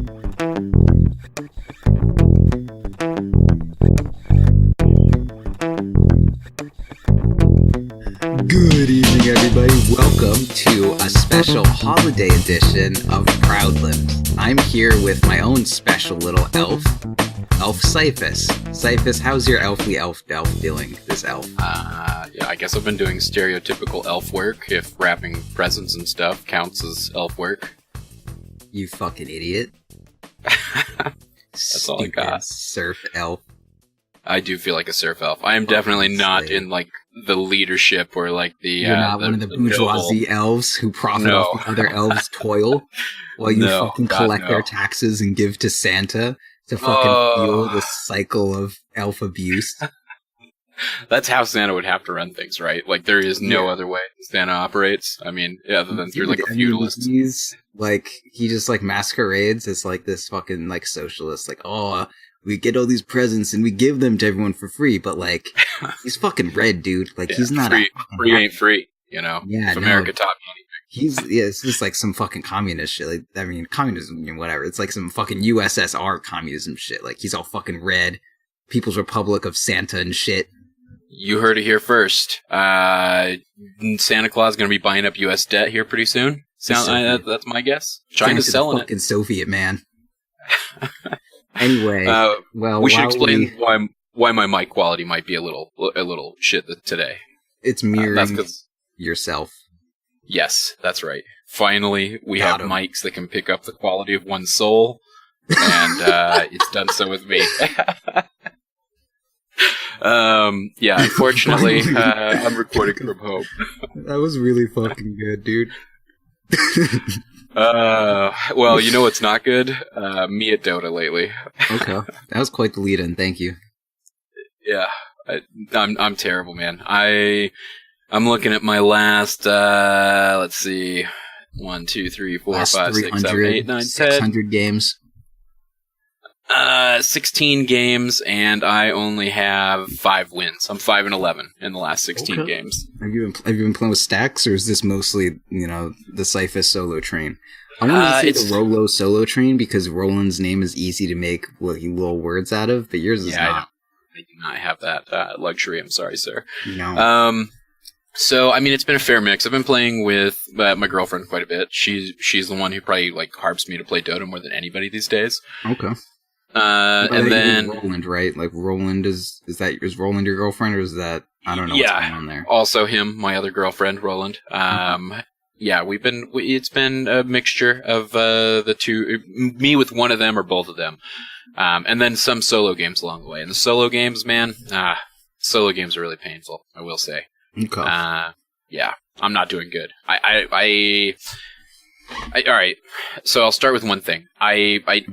Good evening, everybody. Welcome to a special holiday edition of Proudland. I'm here with my own special little elf Cyphus. Cyphus, how's your elf doing, this elf? Yeah, I guess I've been doing stereotypical elf work, if wrapping presents and stuff counts as elf work. You fucking idiot. That's all I got. Surf elf. I do feel like a surf elf. I am definitely not in, like, the leadership or, like, the... You're not one of the bourgeoisie elves who profit off the other elves' toil while you fucking collect their taxes and give to Santa to fucking fuel the cycle of elf abuse. That's how Santa would have to run things, right? Like, there is no other way Santa operates. I mean, other than through, like, a feudalist. He just, like, masquerades as, like, this fucking, like, socialist. Like, we get all these presents and we give them to everyone for free, but, like, he's fucking red, dude. Like, he's not free ain't free, you know? Yeah, if America taught me anything. It's just like some fucking communist shit. Like, I mean, communism, whatever. It's like some fucking USSR communism shit. Like, he's all fucking red. People's Republic of Santa and shit. You heard it here first. Santa Claus is going to be buying up U.S. debt here pretty soon. That's my guess. China's selling fucking Soviet, man. Anyway, we should explain why my mic quality might be a little shit today. It's mirroring yourself. Yes, that's right. Finally, we have mics that can pick up the quality of one's soul, and it's done so with me. Yeah, unfortunately, I'm recording from home. That was really fucking good, dude. Well, you know what's not good? Me at Dota lately. Okay, that was quite the lead-in. Thank you. Yeah, I'm terrible, man. I'm looking at my last. Let's see, 1, 2, 3, 4, 5, 6, 7, 8, 9, 10. 600 games. 16 games, and I only have 5 wins. I'm 5-11 in the last 16 games. Have you been playing with stacks, or is this mostly, the Cyphus solo train? I want to say the Rolo solo train because Roland's name is easy to make little words out of, but yours is not. I do not have that luxury. I'm sorry, sir. No. So, I mean, it's been a fair mix. I've been playing with my girlfriend quite a bit. She's the one who probably harps me to play Dota more than anybody these days. Okay. And then Roland, right? Like Roland is Roland your girlfriend, or is that I don't know what's going on there? Also him, my other girlfriend, Roland. Yeah, it's been a mixture of the two, me with one of them or both of them, and then some solo games along the way. And the solo games, man, solo games are really painful, I will say. Okay. Yeah, I'm not doing good. All right, so I'll start with one thing. I'll lay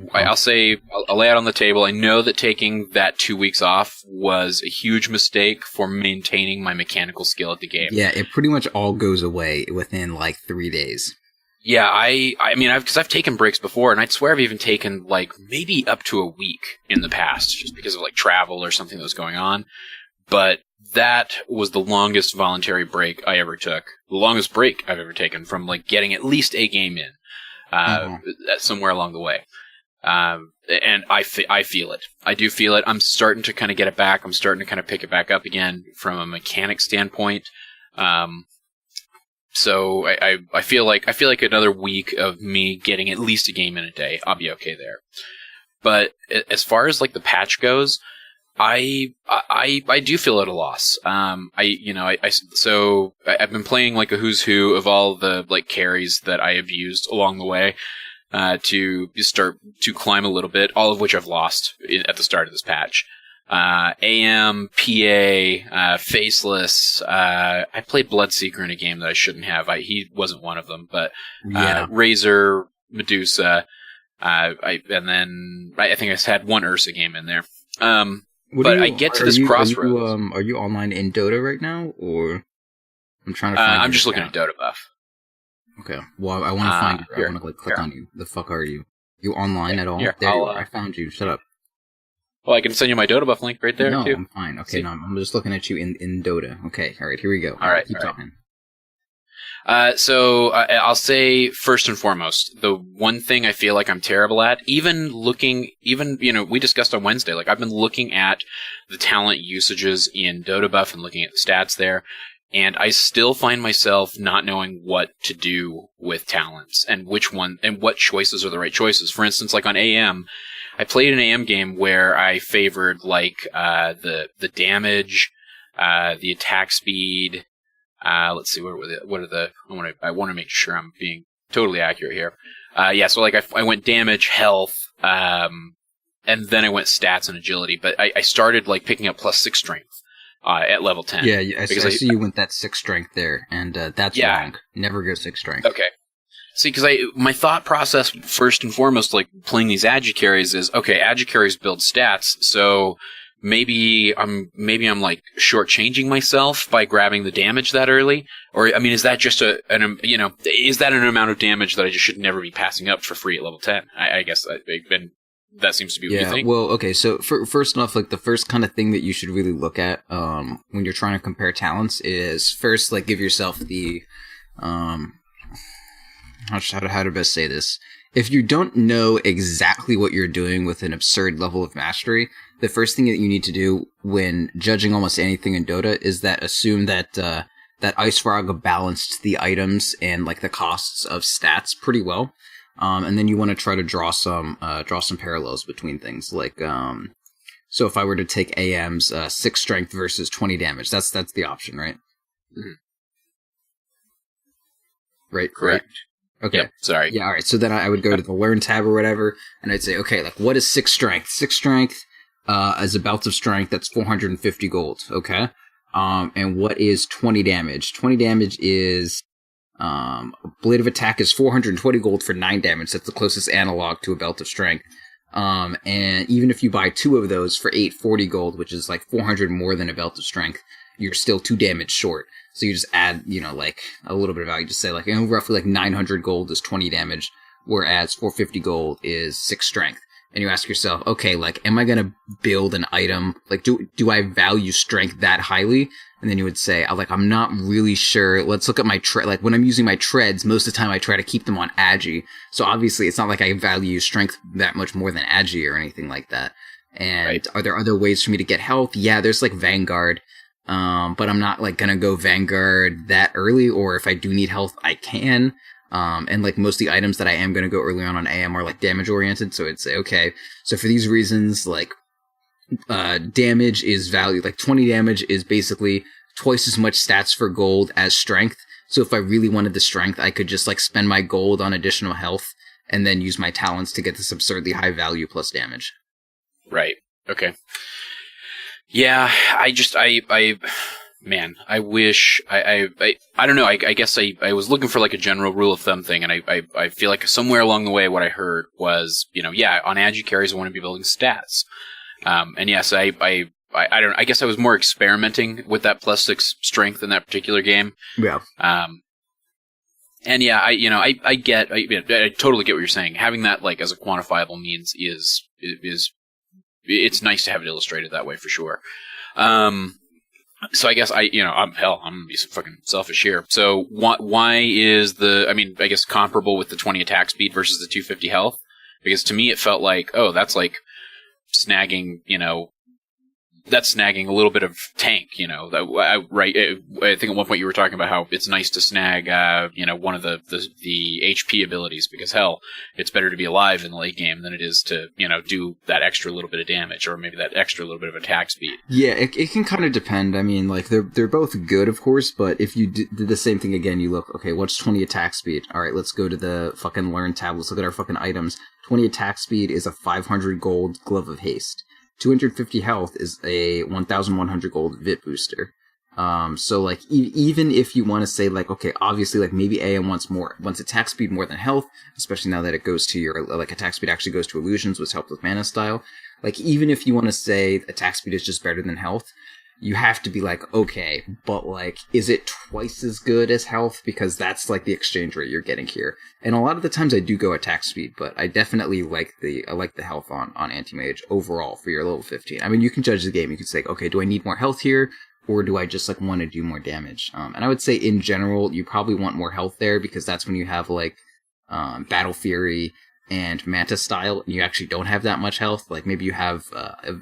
out on the table. I know that taking that 2 weeks off was a huge mistake for maintaining my mechanical skill at the game. Yeah, it pretty much all goes away within 3 days. Yeah, I mean, because I've taken breaks before, and I'd swear I've even taken maybe up to a week in the past, just because of travel or something that was going on. But that was the longest voluntary break I ever took. The longest break I've ever taken from getting at least a game in, somewhere along the way. And I feel it. I do feel it. I'm starting to kind of get it back. I'm starting to kind of pick it back up again from a mechanic standpoint. So I feel like another week of me getting at least a game in a day, I'll be okay there. But as far as the patch goes, I do feel at a loss. So I've been playing a who's who of all the carries that I have used along the way to start to climb a little bit, all of which I've lost at the start of this patch. AM, PA, Faceless. I played Bloodseeker in a game that I shouldn't have. He wasn't one of them, but Razor, Medusa, and then I think I had one Ursa game in there. I get to this crossroads. Are you online in Dota right now, or I'm trying to find I'm just looking at Dota Buff. Okay. Well, I want to find you. I want to click on you. The fuck are you? You online at all? Here, there you are. I found you. Shut up. Well, I can send you my Dota Buff link right there, no, too. I'm fine. Okay, no, I'm just looking at you in Dota. Okay, all right, here we go. All right, keep talking. So I'll say first and foremost, the one thing I feel like I'm terrible at, even we discussed on Wednesday, like I've been looking at the talent usages in Dota Buff and looking at the stats there, and I still find myself not knowing what to do with talents and which one and what choices are the right choices. For instance, like on AM, I played an AM game where I favored like the damage, the attack speed. Let's see, what are the? I want to make sure I'm being totally accurate here. So like I went damage, health, and then I went stats and agility. But I started like picking up +6 strength at level 10. Yeah, I see you went that 6 strength there, and that's wrong. Never go 6 strength. Okay. See, because my thought process first and foremost, like playing these Agi-carries is, okay, Agi-carries build stats, so maybe I'm like shortchanging myself by grabbing the damage that early, or I mean, is that just is that an amount of damage that I just should never be passing up for free at level 10? I guess that seems to be what you think. Well, okay, so first off, like the first kind of thing that you should really look at when you're trying to compare talents is first like give yourself the how to best say this. If you don't know exactly what you're doing with an absurd level of mastery, the first thing that you need to do when judging almost anything in Dota is that assume that that Ice Frog balanced the items and like the costs of stats pretty well, and then you want to try to draw some parallels between things. Like, so if I were to take AM's 6 strength versus 20 damage, that's the option, right? Mm-hmm. Right. Correct. Okay. Yep, sorry. Yeah, all right. So then I would go to the Learn tab or whatever, and I'd say, okay, like, what is 6 strength? 6 strength as a belt of strength, that's 450 gold, okay? And what is 20 damage? 20 damage is, Blade of Attack is 420 gold for 9 damage. That's the closest analog to a belt of strength. And even if you buy 2 of those for 840 gold, which is like 400 more than a belt of strength, you're still 2 damage short. So you just add, like a little bit of value. Just say like, roughly like 900 gold is 20 damage, whereas 450 gold is 6 strength. And you ask yourself, okay, like, am I going to build an item? Like, do I value strength that highly? And then you would say, I'm not really sure. Let's look at my like when I'm using my treads, most of the time I try to keep them on Agi. So obviously it's not like I value strength that much more than Agi or anything like that. And right. Are there other ways for me to get health? Yeah, there's like Vanguard. But I'm not like gonna go Vanguard that early, or if I do need health, I can. And like most of the items that I am gonna go early on AM are like damage oriented, so I'd say, okay, so for these reasons, like, damage is value, like 20 damage is basically twice as much stats for gold as strength. So if I really wanted the strength, I could just like spend my gold on additional health and then use my talents to get this absurdly high value plus damage. Right. Okay. Yeah, I wish, I don't know, I guess I was looking for like a general rule of thumb thing, and I feel like somewhere along the way what I heard was, on Agi-carries I want to be building stats. And yes, I don't, I guess I was more experimenting with that +6 strength in that particular game. Yeah. And yeah, I totally get what you're saying. Having that like as a quantifiable means is it's nice to have it illustrated that way for sure. So I guess I'm gonna be fucking selfish here. So why is I guess comparable with the 20 attack speed versus the 250 health? Because to me it felt like, oh, that's like snagging, that's snagging a little bit of tank, right? I think at one point you were talking about how it's nice to snag, one of the HP abilities, because hell, it's better to be alive in the late game than it is to, do that extra little bit of damage, or maybe that extra little bit of attack speed. Yeah, it can kind of depend. I mean, like, they're both good, of course, but if you did the same thing again, you look, okay, what's 20 attack speed? Alright, let's go to the fucking Learn tab, let's look at our fucking items. 20 attack speed is a 500 gold Glove of Haste. 250 health is a 1,100 gold Vit booster. So like even if you want to say like, okay, obviously like maybe AM wants attack speed more than health, especially now that it goes to your like attack speed actually goes to illusions, which helps with mana style. Like even if you want to say attack speed is just better than health, you have to be like, okay, but like, is it twice as good as health? Because that's like the exchange rate you're getting here. And a lot of the times I do go attack speed, but I definitely like the health on Anti-Mage overall for your level 15. I mean, you can judge the game. You can say, okay, do I need more health here? or do I just like want to do more damage? And I would say in general, you probably want more health there because that's when you have like Battle Fury and Manta style, and you actually don't have that much health. Like maybe you have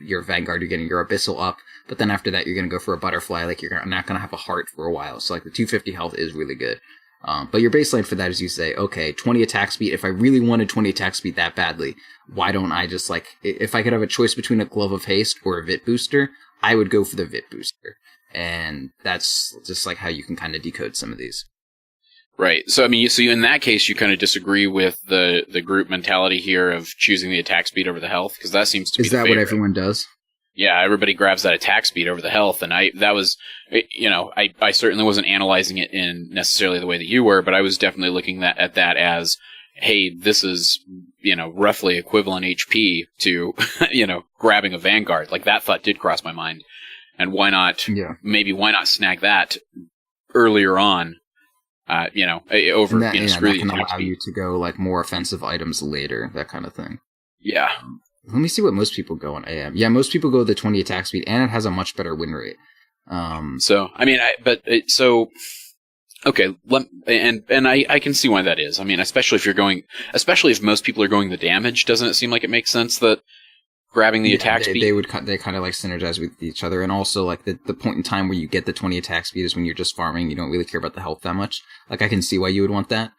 your Vanguard, you're getting your Abyssal up, but then after that you're going to go for a Butterfly. Like you're not going to have a heart for a while. So like the 250 health is really good. But your baseline for that is you say, okay, 20 attack speed. If I really wanted 20 attack speed that badly, why don't I just like, if I could have a choice between a Glove of Haste or a Vit Booster, I would go for the Vit Booster. And that's just like how you can kind of decode some of these. Right. So, I mean, so in that case, you kind of disagree with the group mentality here of choosing the attack speed over the health, because that seems to be the favorite. Is that what everyone does? Yeah, everybody grabs that attack speed over the health, and I certainly wasn't analyzing it in necessarily the way that you were, but I was definitely looking at that as, hey, this is, roughly equivalent HP to, grabbing a Vanguard. Like, that thought did cross my mind. And why not snag that earlier on, over, that, screw that can the attack allow speed. you to go, like, more offensive items later, that kind of thing. Yeah. Let me see what most people go on AM. Yeah, most people go the 20 attack speed, and it has a much better win rate. Okay, and I can see why that is. I mean, especially if most people are going the damage, doesn't it seem like it makes sense that grabbing the attack speed? They kind of like synergize with each other, and also like the point in time where you get the 20 attack speed is when you're just farming. You don't really care about the health that much. Like I can see why you would want that.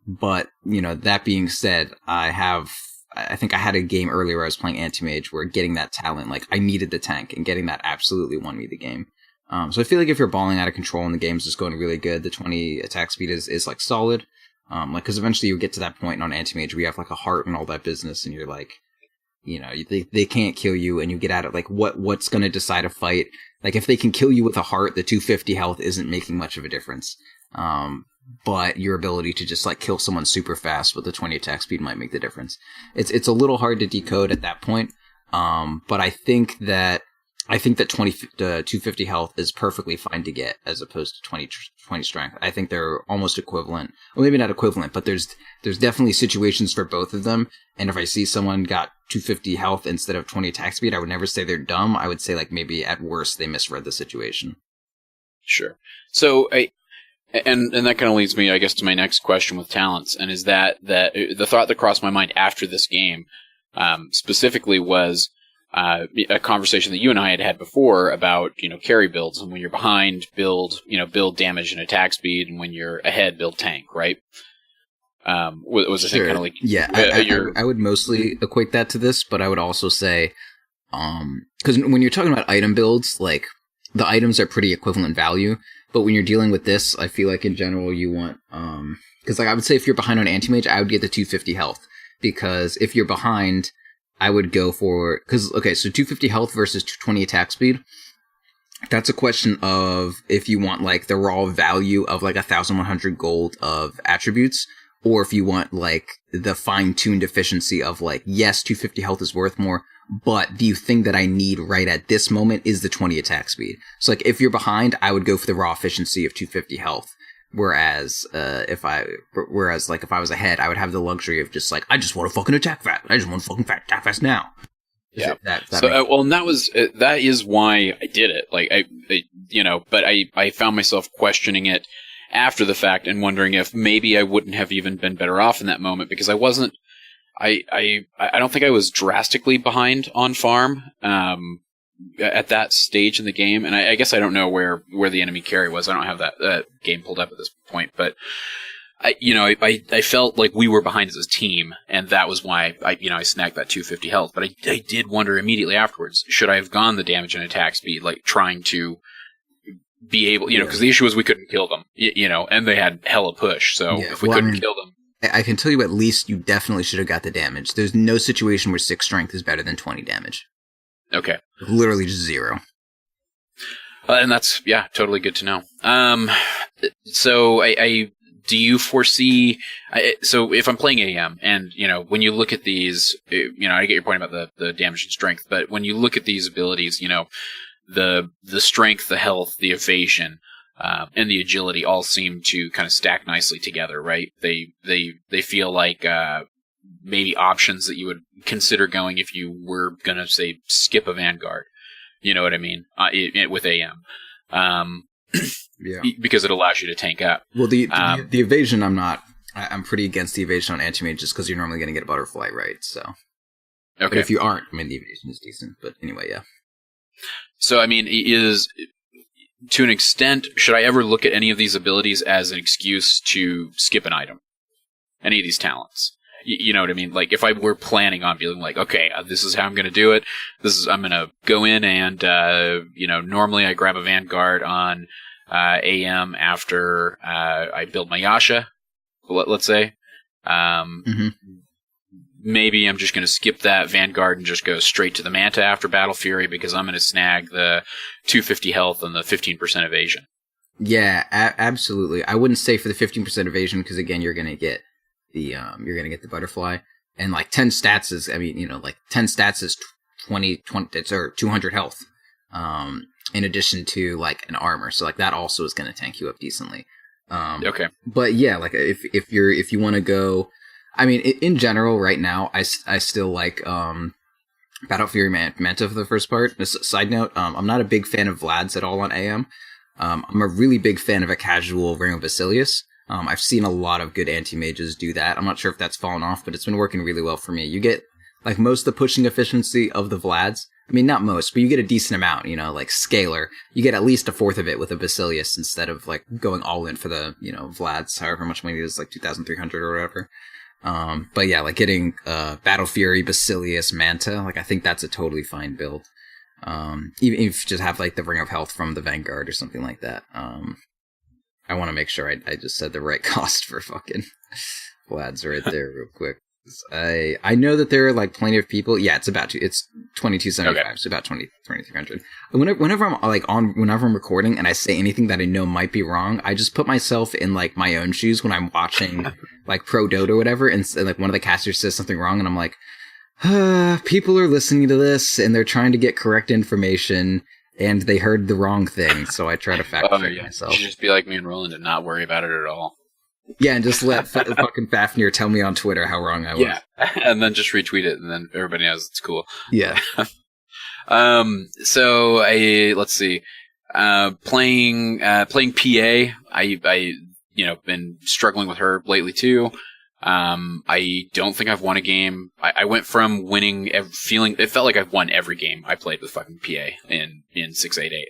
But that being said, I think I had a game earlier where I was playing Anti-Mage where getting that talent, like I needed the tank, and getting that absolutely won me the game. So I feel like if you're balling out of control and the game's just going really good, the 20 attack speed is like solid. Cause eventually you get to that point on Anti-Mage where you have like a heart and all that business, and you're like, they can't kill you, and you get at it like what's going to decide a fight. Like if they can kill you with a heart, the 250 health isn't making much of a difference. But your ability to just like kill someone super fast with the 20 attack speed might make the difference. It's a little hard to decode at that point. But I think that 250 health is perfectly fine to get as opposed to 20 strength. I think they're almost equivalent. Well, maybe not equivalent, but there's definitely situations for both of them. And if I see someone got 250 health instead of 20 attack speed, I would never say they're dumb. I would say like maybe at worst they misread the situation. Sure. So And that kind of leads me, I guess, to my next question with talents, and is that the thought that crossed my mind after this game, specifically was a conversation that you and I had before about carry builds, and when you're behind, build damage and attack speed, and when you're ahead, build tank, right? Was I think kind of like I would mostly equate that to this, but I would also say because when you're talking about item builds, like the items are pretty equivalent value. But when you're dealing with this, I feel like in general you want, because like I would say if you're behind on Anti-Mage, I would get the 250 health, because if you're behind, I would go for, so 250 health versus 220 attack speed, that's a question of if you want like the raw value of like 1,100 gold of attributes, or if you want like the fine-tuned efficiency of like, yes, 250 health is worth more, but the thing that I need right at this moment is the 20 attack speed. So like if you're behind, I would go for the raw efficiency of 250 health. Whereas if I was ahead, I would have the luxury of just like, I just want to fucking attack fast. I just want to fucking attack fast now. Yeah. And that is why I did it. Like but I found myself questioning it after the fact and wondering if maybe I wouldn't have even been better off in that moment, because I wasn't. I don't think I was drastically behind on farm at that stage in the game, and I guess I don't know where the enemy carry was. I don't have that game pulled up at this point, but I felt like we were behind as a team, and that was why I snagged that 250 health. But I did wonder immediately afterwards, should I have gone the damage and attack speed, like trying to be able, because the issue was we couldn't kill them, and they had hella push, so if we couldn't kill them. I can tell you at least you definitely should have got the damage. There's no situation where 6 strength is better than 20 damage. Okay. Literally just 0. And that's, totally good to know. So do you foresee, so if I'm playing AM and, when you look at these, I get your point about the damage and strength, but when you look at these abilities, the strength, the health, the evasion, and the agility all seem to kind of stack nicely together, right? They feel like maybe options that you would consider going if you were gonna say skip a Vanguard. You know what I mean? With AM. Yeah. Because it allows you to tank up. Well, the evasion, I'm pretty against the evasion on anti-mage just because you're normally going to get a butterfly, right? So. Okay. But if you aren't, I mean, the evasion is decent. But anyway, yeah. So, I mean, to an extent, should I ever look at any of these abilities as an excuse to skip an item? Any of these talents? You know what I mean? Like, if I were planning on being like, okay, this is how I'm going to do it. I'm going to go in and, normally I grab a Vanguard on AM after I build my Yasha, let's say. Maybe I'm just going to skip that Vanguard and just go straight to the Manta after Battle Fury because I'm going to snag the 250 health and the 15% evasion. Yeah, absolutely. I wouldn't say for the 15% evasion because again, you're going to get the butterfly, and like 10 stats is 10 stats is 20 or 200 health. In addition to like an armor, so like that also is going to tank you up decently. Okay. But yeah, like if you want to go. I mean, in general, right now, I still like Battle Fury Manta for the first part. Side note, I'm not a big fan of Vlad's at all on AM. I'm a really big fan of a casual Ring of Basilius. I've seen a lot of good anti-mages do that. I'm not sure if that's fallen off, but it's been working really well for me. You get like most of the pushing efficiency of the Vlads. I mean, not most, but you get a decent amount, like Scalar. You get at least a fourth of it with a Basilius instead of like going all in for the, Vlads, however much money it is, like 2,300 or whatever. But yeah, like getting Battle Fury, Basilius, Manta, like I think that's a totally fine build. Even if you just have like the Ring of Health from the Vanguard or something like that. I want to make sure I just said the right cost for fucking Vlad's right there real quick. I know that there are like plenty of people. Yeah, it's 2275, okay. So about 2300. Whenever I'm recording and I say anything that I know might be wrong, I just put myself in like my own shoes when I'm watching like Pro Dota or whatever, and like one of the casters says something wrong, and I'm like, people are listening to this and they're trying to get correct information, and they heard the wrong thing, so I try to fact check myself. You should just be like me and Roland and not worry about it at all. Yeah, and just let fucking Fafnir tell me on Twitter how wrong I was. Yeah, and then just retweet it, and then everybody knows it's cool. Yeah. So let's see. Playing PA. I been struggling with her lately too. I don't think I've won a game. I went from winning, it felt like I've won every game I played with fucking PA in 688.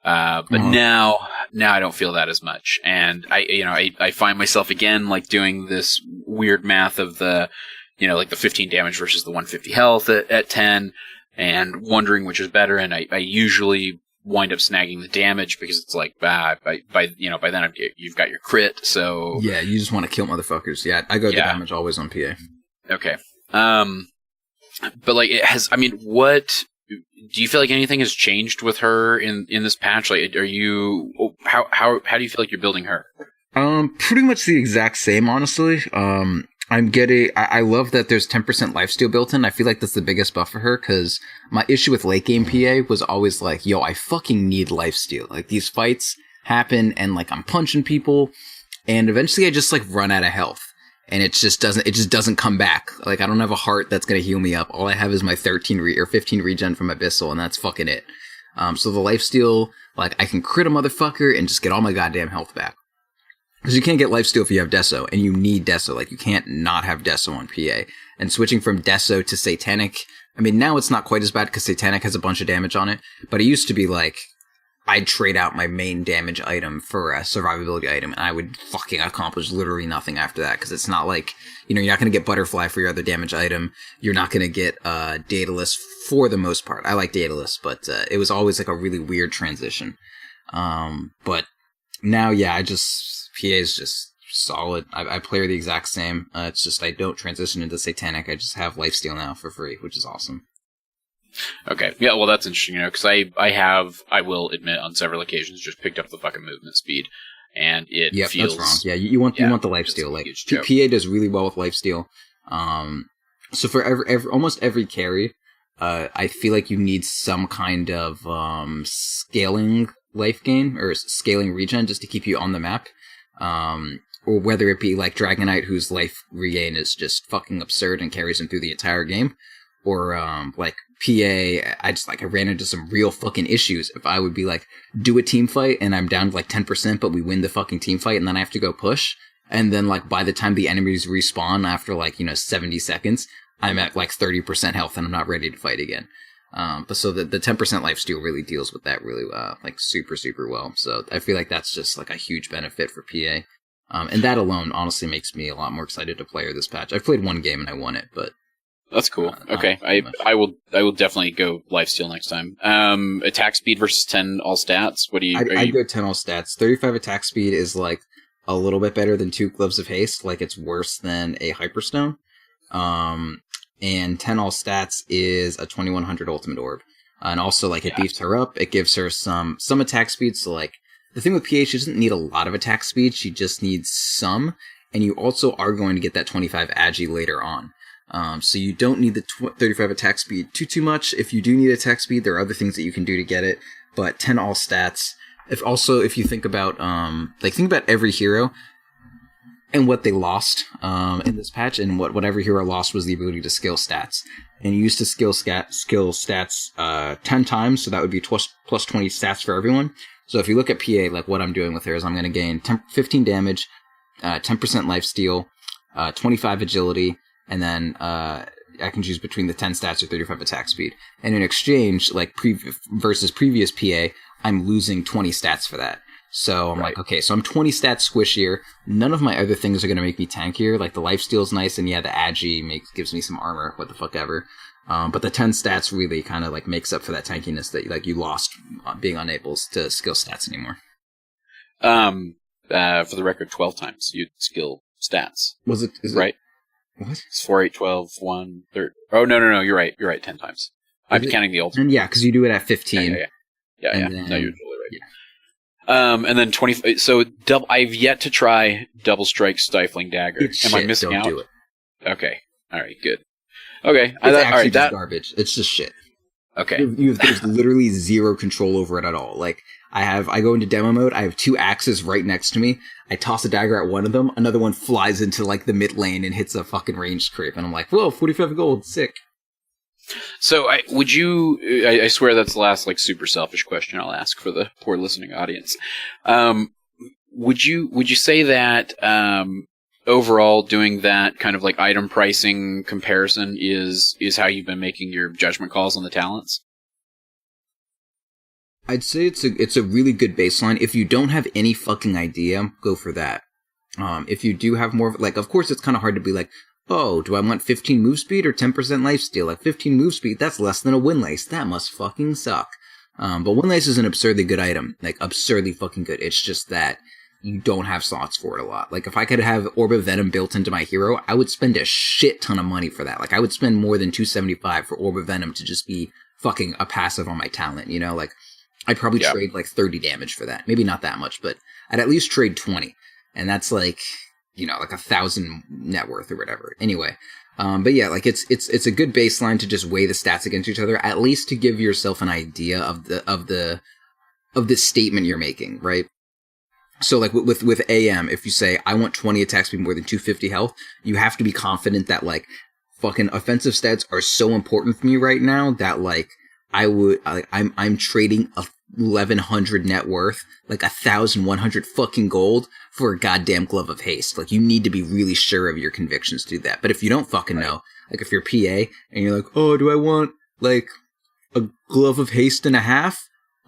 But now I don't feel that as much. And I find myself again, like doing this weird math of the, like the 15 damage versus the 150 health at 10 and wondering which is better. And I usually wind up snagging the damage because it's like, by then you've got your crit. So yeah, you just want to kill motherfuckers. Yeah. I go to damage always on PA. Okay. But like what, do you feel like anything has changed with her in this patch? Like, how do you feel like you're building her? Pretty much the exact same, honestly. I love that there's 10% lifesteal built in. I feel like that's the biggest buff for her, because my issue with late game PA was always like, yo, I fucking need lifesteal. Like, these fights happen and like I'm punching people, and eventually I just like run out of health. And it just doesn't come back. Like, I don't have a heart that's gonna heal me up. All I have is my 15 regen from Abyssal, and that's fucking it. So the lifesteal, like, I can crit a motherfucker and just get all my goddamn health back. Because you can't get lifesteal if you have Deso, and you need Deso. Like, you can't not have Deso on PA. And switching from Deso to Satanic, I mean, now it's not quite as bad because Satanic has a bunch of damage on it, but it used to be like, I'd trade out my main damage item for a survivability item, and I would fucking accomplish literally nothing after that, because it's not like, you're not going to get Butterfly for your other damage item. You're not going to get Daedalus for the most part. I like Daedalus, but it was always like a really weird transition. But now, yeah, PA is just solid. I play her the exact same. It's just I don't transition into Satanic. I just have lifesteal now for free, which is awesome. Okay, yeah, well, that's interesting, because I will admit, on several occasions, just picked up the fucking movement speed, and it feels... that's wrong. Yeah, you want the lifesteal. Like, PA does really well with lifesteal. So for almost every carry, I feel like you need some kind of scaling life gain, or scaling regen, just to keep you on the map. Or whether it be like Dragonite, whose life regain is just fucking absurd and carries him through the entire game, or like PA, I ran into some real fucking issues. If I would be like, do a team fight and I'm down to like 10%, but we win the fucking team fight, and then I have to go push. And then like by the time the enemies respawn after like, 70 seconds, I'm at like 30% health and I'm not ready to fight again. But so the 10% lifesteal really deals with that really, like super, super well. So I feel like that's just like a huge benefit for PA. And that alone honestly makes me a lot more excited to play her this patch. I've played one game and I won it, but that's cool. Okay, I will definitely go lifesteal next time. Attack speed versus 10 all stats. What do you? I'd go 10 all stats. 35 attack speed is like a little bit better than 2 gloves of haste. Like it's worse than a hyperstone. And 10 all stats is a 2100 ultimate orb. And also like it beefs her up. It gives her some attack speed. So like the thing with PA, she doesn't need a lot of attack speed. She just needs some. And you also are going to get that 25 agi later on. So you don't need the 35 attack speed too much. If you do need attack speed, there are other things that you can do to get it. But 10 all stats. If you think about think about every hero and what they lost in this patch, and what every hero lost was the ability to skill stats. And you used to skill stats 10 times, so that would be plus 20 stats for everyone. So if you look at PA, like what I'm doing with her is I'm going to gain 15 damage, 10% lifesteal, 25 agility, and then I can choose between the 10 stats or 35 attack speed. And in exchange, like versus previous PA, I'm losing 20 stats for that. So I'm like, okay, so I'm 20 stats squishier. None of my other things are going to make me tankier. Like the lifesteal is nice, and yeah, the agi gives me some armor, what the fuck ever. But the 10 stats really kind of like makes up for that tankiness that like you lost being unable to skill stats anymore. For the record, 12 times you'd skill stats. Was it? Is right? What? It's 4, 8, 12, 1, 3. Oh, no, you're right. You're right, 10 times. I'm counting the ultimate. And yeah, because you do it at 15. Yeah. Then, no, you're totally right. Yeah. And then 20. So I've yet to try Double Strike Stifling Dagger. Am I missing out? Don't do it. Okay. All right. Good. Okay. It's actually just garbage. It's just shit. Okay. There's literally zero control over it at all. Like I go into demo mode. I have 2 axes right next to me. I toss a dagger at one of them. Another one flies into like the mid lane and hits a fucking ranged creep. And I'm like, whoa, 45 gold, sick. So I swear that's the last like super selfish question I'll ask for the poor listening audience. Would you say that overall doing that kind of like item pricing comparison is how you've been making your judgment calls on the talents? I'd say it's a really good baseline. If you don't have any fucking idea, go for that. If you do have more, like, of course it's kind of hard to be like, oh, do I want 15 move speed or 10% lifesteal? Like 15 move speed, that's less than a windlace. That must fucking suck. But windlace is an absurdly good item, like absurdly fucking good. It's just that you don't have slots for it a lot. Like if I could have Orb of Venom built into my hero, I would spend a shit ton of money for that. Like I would spend more than 275 for Orb of Venom to just be fucking a passive on my talent, you know? Like I'd probably trade like 30 damage for that. Maybe not that much, but I'd at least trade 20. And that's like, like 1,000 net worth or whatever. Anyway, but yeah, like it's a good baseline to just weigh the stats against each other, at least to give yourself an idea of the statement you're making, right? So like with AM, if you say I want 20 attack speed more than 250 health, you have to be confident that like fucking offensive stats are so important for me right now that like I'm trading 1,100 net worth, like 1,100 fucking gold for a goddamn glove of haste. Like you need to be really sure of your convictions to do that. But if you don't fucking know, like if you're PA and you're like, oh, do I want like a glove of haste and a half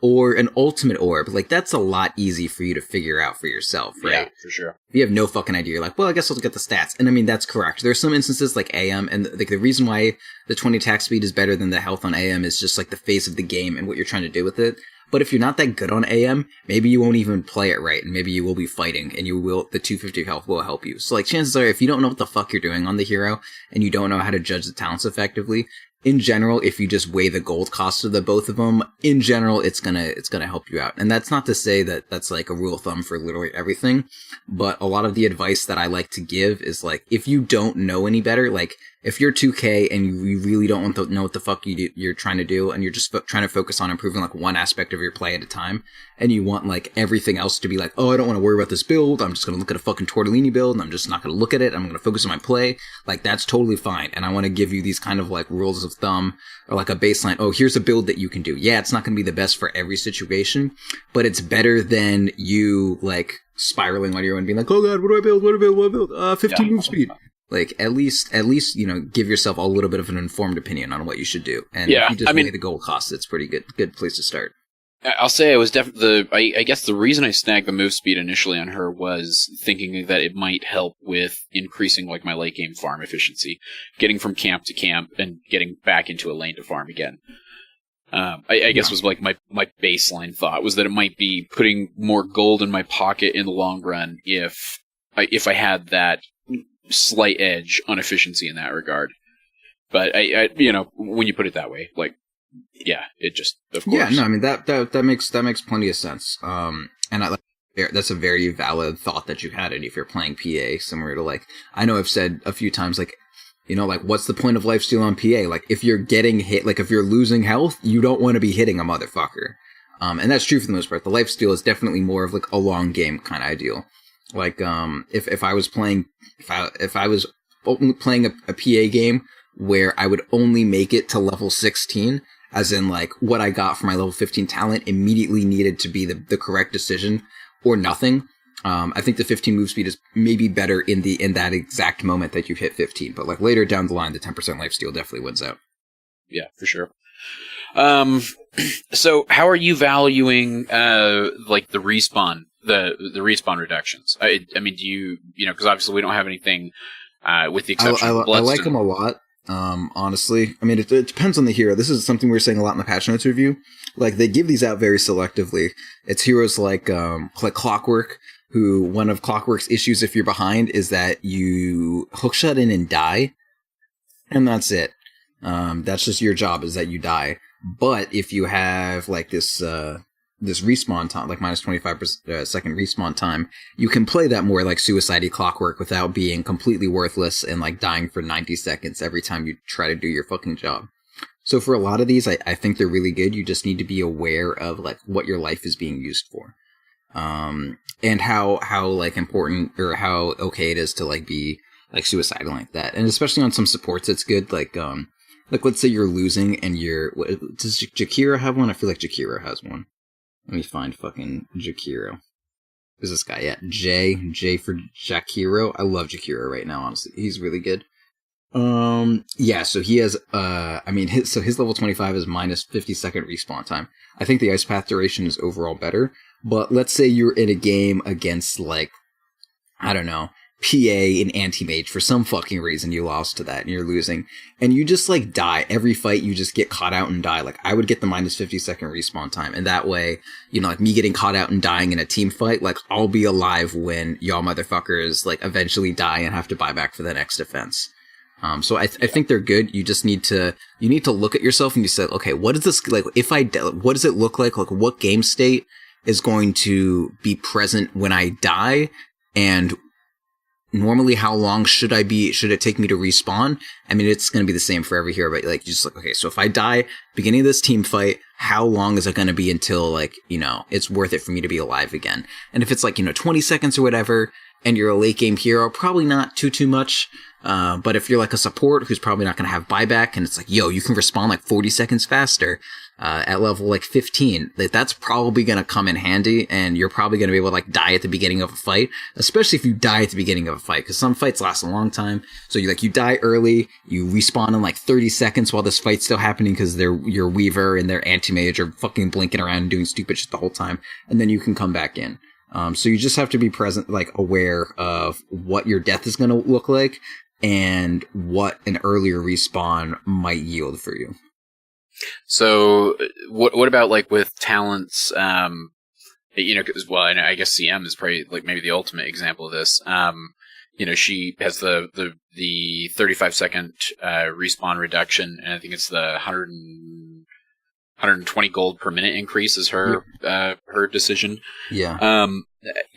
or an ultimate orb? Like that's a lot easy for you to figure out for yourself, right? Yeah, for sure. If you have no fucking idea, you're like, well, I guess I'll get the stats. And I mean, that's correct. There's some instances like AM, and like the reason why the 20 attack speed is better than the health on AM is just like the phase of the game and what you're trying to do with it. But if you're not that good on AM, maybe you won't even play it right, and maybe you will be fighting, and the 250 health will help you. So like chances are, if you don't know what the fuck you're doing on the hero, and you don't know how to judge the talents effectively, in general, if you just weigh the gold cost of the both of them, in general, it's gonna help you out. And that's not to say that that's like a rule of thumb for literally everything, but a lot of the advice that I like to give is like, if you don't know any better, like if you're 2K and you really don't want to know what the fuck you're trying to do, and you're just trying to focus on improving like one aspect of your play at a time, and you want like everything else to be like, oh, I don't want to worry about this build, I'm just going to look at a fucking tortellini build, and I'm just not going to look at it, I'm going to focus on my play, like that's totally fine. And I want to give you these kind of like rules of thumb, or like a baseline, oh, here's a build that you can do. Yeah, it's not going to be the best for every situation, but it's better than you like spiraling on your own, being like, oh god, what do I build? 15 move speed. Like, at least, give yourself a little bit of an informed opinion on what you should do. And if you just weigh the goal cost, it's pretty good place to start. I'll say I was definitely, I guess the reason I snagged the move speed initially on her was thinking that it might help with increasing, like, my late game farm efficiency. Getting from camp to camp and getting back into a lane to farm again. I guess was like my baseline thought was that it might be putting more gold in my pocket in the long run if I had that slight edge on efficiency in that regard. But I when you put it that way, like, yeah, it just, of course. Yeah, no, I mean that makes plenty of sense. And that's a very valid thought that you had. And if you're playing PA, similar to, like, I know I've said a few times, like, like, what's the point of lifesteal on PA? Like, if you're getting hit, like, if you're losing health, you don't want to be hitting a motherfucker. And that's true for the most part. The lifesteal is definitely more of, like, a long game kind of ideal. Like, if I was playing a PA game where I would only make it to level 16, as in, like, what I got for my level 15 talent immediately needed to be the correct decision or nothing. I think the 15 move speed is maybe better in that exact moment that you hit 15, but like later down the line, the 10% lifesteal definitely wins out. Yeah, for sure. So how are you valuing, like the respawn reductions? I mean, do you because obviously we don't have anything, with the exception of Bloodstone. I like them a lot. Honestly, I mean, it depends on the hero. This is something we were saying a lot in the patch notes review. Like, they give these out very selectively. It's heroes like Clockwork, who one of Clockwork's issues if you're behind is that you hookshot in and die, and that's it. That's just your job, is that you die. But if you have like this respawn time, like minus 25% second respawn time, you can play that more like suicide-y Clockwork without being completely worthless and like dying for 90 seconds every time you try to do your fucking job. So for a lot of these, I think they're really good. You just need to be aware of like what your life is being used for. And how like important or how okay it is to like be like suicidal like that. And especially on some supports, it's good. Like let's say you're losing and does Jakiro have one? I feel like Jakiro has one. Let me find fucking Jakiro. Who's this guy? Yeah, J for Jakiro. I love Jakiro right now, honestly. He's really good. Yeah, so he has, his level 25 is minus 50-second respawn time. I think the Ice Path duration is overall better, but let's say you're in a game against, like, I don't know, PA and Anti-Mage. For some fucking reason you lost to that and you're losing, and you just, like, die. Every fight you just get caught out and die. Like, I would get the minus 50-second respawn time, and that way, like, me getting caught out and dying in a team fight, like, I'll be alive when y'all motherfuckers, like, eventually die and have to buy back for the next defense. So I think they're good. You just need to look at yourself and you say, okay, what is this, like, what does it look like? Like, what game state is going to be present when I die? And normally, how long should it take me to respawn? I mean, it's going to be the same for every hero, but like, you just like, okay, so if I die beginning of this team fight, how long is it going to be until, like, it's worth it for me to be alive again? And if it's like, 20 seconds or whatever, and you're a late game hero, probably not too much. But if you're like a support who's probably not going to have buyback, and it's like, yo, you can respawn like 40 seconds faster, at level like 15, that's probably going to come in handy, and you're probably going to be able to like die at the beginning of a fight, especially if you die at the beginning of a fight, because some fights last a long time. So you die early, you respawn in like 30 seconds while this fight's still happening, because your Weaver and their Anti-Mage are fucking blinking around and doing stupid shit the whole time, and then you can come back in. So you just have to be present, like, aware of what your death is going to look like and what an earlier respawn might yield for you. So what about like with talents, cause, well, I guess CM is probably like maybe the ultimate example of this. She has the 35-second, respawn reduction, and I think it's the 120 gold per minute increase is her decision. Yeah.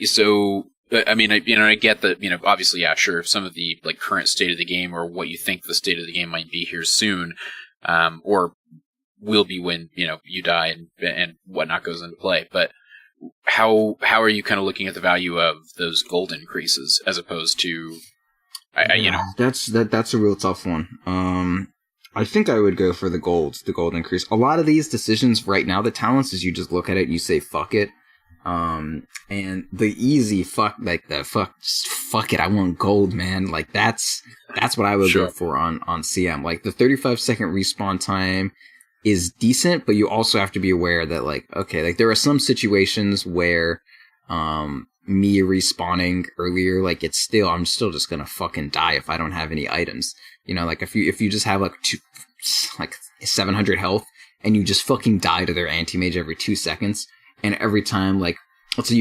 So I mean, I get that, obviously, yeah, sure, some of the like current state of the game or what you think the state of the game might be here soon, or will be when, you die and whatnot goes into play. But how are you kind of looking at the value of those gold increases as opposed to, That's a real tough one. I think I would go for the gold increase. A lot of these decisions right now, the talents is you just look at it and you say, fuck it. And the easy fuck it, I want gold, man. Like that's what I would go for on CM. Like the 35-second respawn time is decent, but you also have to be aware that like, okay, like there are some situations where, me respawning earlier, like I'm still just gonna fucking die if I don't have any items. Like if you just have like 700 health and you just fucking die to their anti-mage every 2 seconds, and every time, like, let's say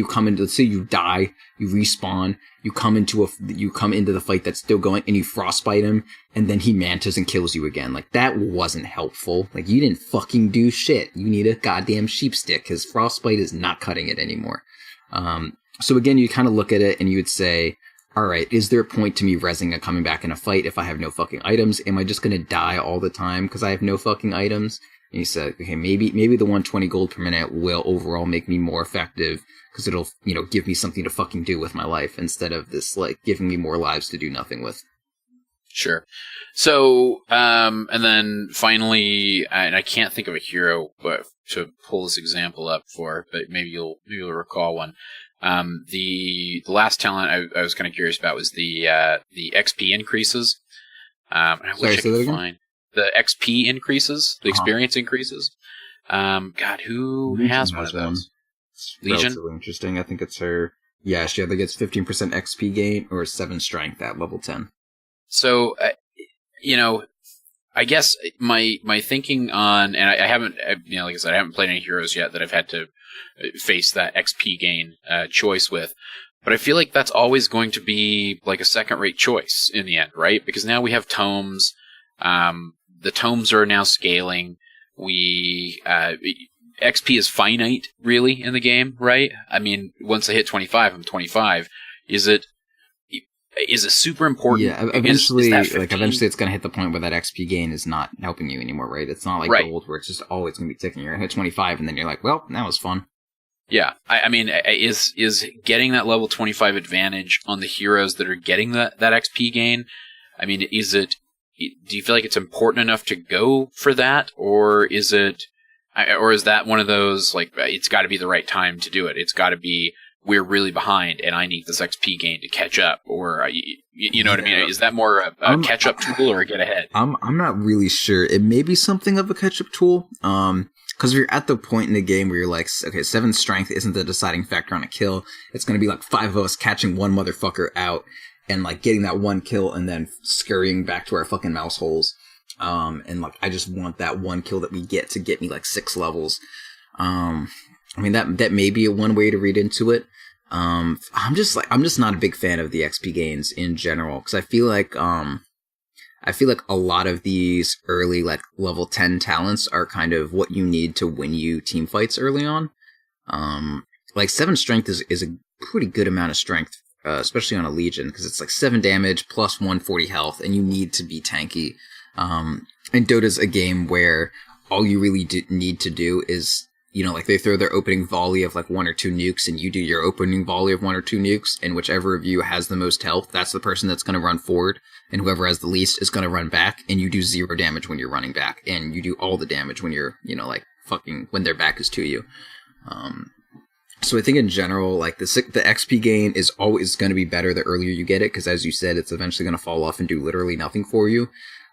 you die, you respawn, you come into the fight that's still going, and you frostbite him, and then he mantas and kills you again. Like, that wasn't helpful. Like, you didn't fucking do shit. You need a goddamn sheep stick, because frostbite is not cutting it anymore. So again, you kind of look at it and you would say, all right, is there a point to me rezzing and coming back in a fight if I have no fucking items? Am I just going to die all the time because I have no fucking items? And you said, okay, maybe the 120 gold per minute will overall make me more effective because it'll, give me something to fucking do with my life instead of this, like, giving me more lives to do nothing with. Sure. So, and then finally, and I can't think of a hero to pull this example up for, but maybe you'll recall one. The last talent I was kind of curious about was the XP increases. I wish I could find the XP increases, the experience increases. God, who Legion has one of those? Legion? Relatively interesting. I think it's her. Yeah, she either gets 15% XP gain or 7 strength at level 10. So, I guess my thinking on, and I haven't, like I said, I haven't played any heroes yet that I've had to face that XP gain choice with. But I feel like that's always going to be like a second-rate choice in the end, right? Because now we have tomes. The tomes are now scaling. XP is finite, really, in the game, right? I mean, once I hit 25, I'm 25. Is it super important? Yeah, eventually it's going to hit the point where that XP gain is not helping you anymore, right? It's not like gold where it's just always going to be ticking. You're going to hit 25 and then you're like, well, that was fun. Yeah, I mean, is getting that level 25 advantage on the heroes that are getting that XP gain, I mean, do you feel like it's important enough to go for that, or is that one of those, like, it's got to be the right time to do it? It's got to be, we're really behind and I need this XP gain to catch up, or you know what I mean? Is that more a catch-up tool or a get ahead? I'm not really sure. It may be something of a catch-up tool. Because if you're at the point in the game where you're like, okay, 7 strength isn't the deciding factor on a kill. It's going to be like 5 of us catching one motherfucker out and like getting that one kill and then scurrying back to our fucking mouse holes. And like, I just want that one kill that we get to get me like 6 levels. I mean, that may be one way to read into it. I'm just not a big fan of the XP gains in general, because I feel like a lot of these early, like, level 10 talents are kind of what you need to win you team fights early on. Like 7 strength is a pretty good amount of strength, especially on a Legion, because it's like 7 damage plus 140 health, and you need to be tanky. And Dota's a game where all you really need to do is, like they throw their opening volley of like 1 or 2 nukes, and you do your opening volley of 1 or 2 nukes, and whichever of you has the most health, that's the person that's going to run forward, and whoever has the least is going to run back, and you do 0 damage when you're running back, and you do all the damage when you're, like fucking when their back is to you. So I think in general, like the XP gain is always going to be better the earlier you get it, because as you said, it's eventually going to fall off and do literally nothing for you.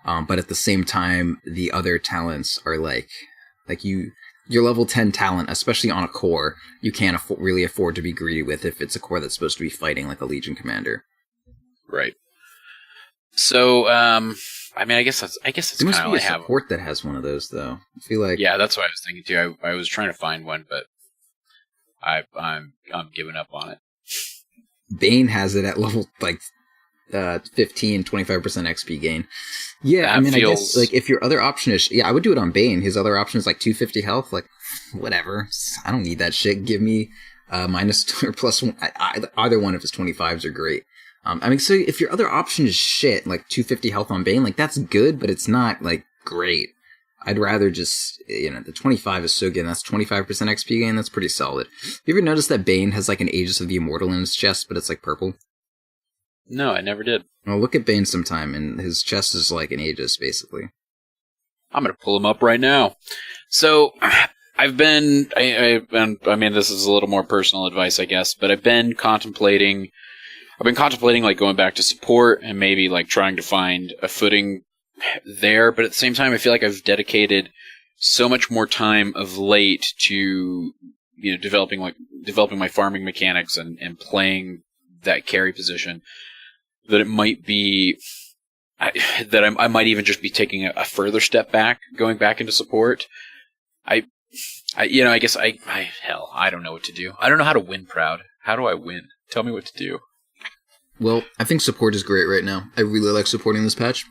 But at the same time, the other talents are like your level 10 talent, especially on a core, you can't really afford to be greedy with if it's a core that's supposed to be fighting like a Legion commander. Right. So, I mean, I guess it's kind of all I have. There must be a support that has one of those, though. I feel like that's what I was thinking too. I was trying to find one, but I'm giving up on it. Bane has it at level like 15, 25% XP gain. Yeah, I guess like if your other option is, I would do it on Bane. His other option is like 250 health. Like, whatever. I don't need that shit. Give me minus or plus one. Either one of his 25s are great. I mean, so if your other option is shit, like 250 health on Bane, like that's good, but it's not like great. I'd rather just, the 25 is so good, and that's 25% XP gain, that's pretty solid. You ever notice that Bane has like an Aegis of the Immortal in his chest, but it's like purple? No, I never did. Well, look at Bane sometime, and his chest is like an Aegis, basically. I'm going to pull him up right now. So, I've been, I mean, this is a little more personal advice, I guess, but I've been contemplating like going back to support and maybe like trying to find a footing there, but at the same time, I feel like I've dedicated so much more time of late to, developing my farming mechanics and playing that carry position that it might be that I might even just be taking a further step back, going back into support. I guess hell, I don't know what to do. I don't know how to win Proud. How do I win? Tell me what to do. Well, I think support is great right now. I really like supporting this patch.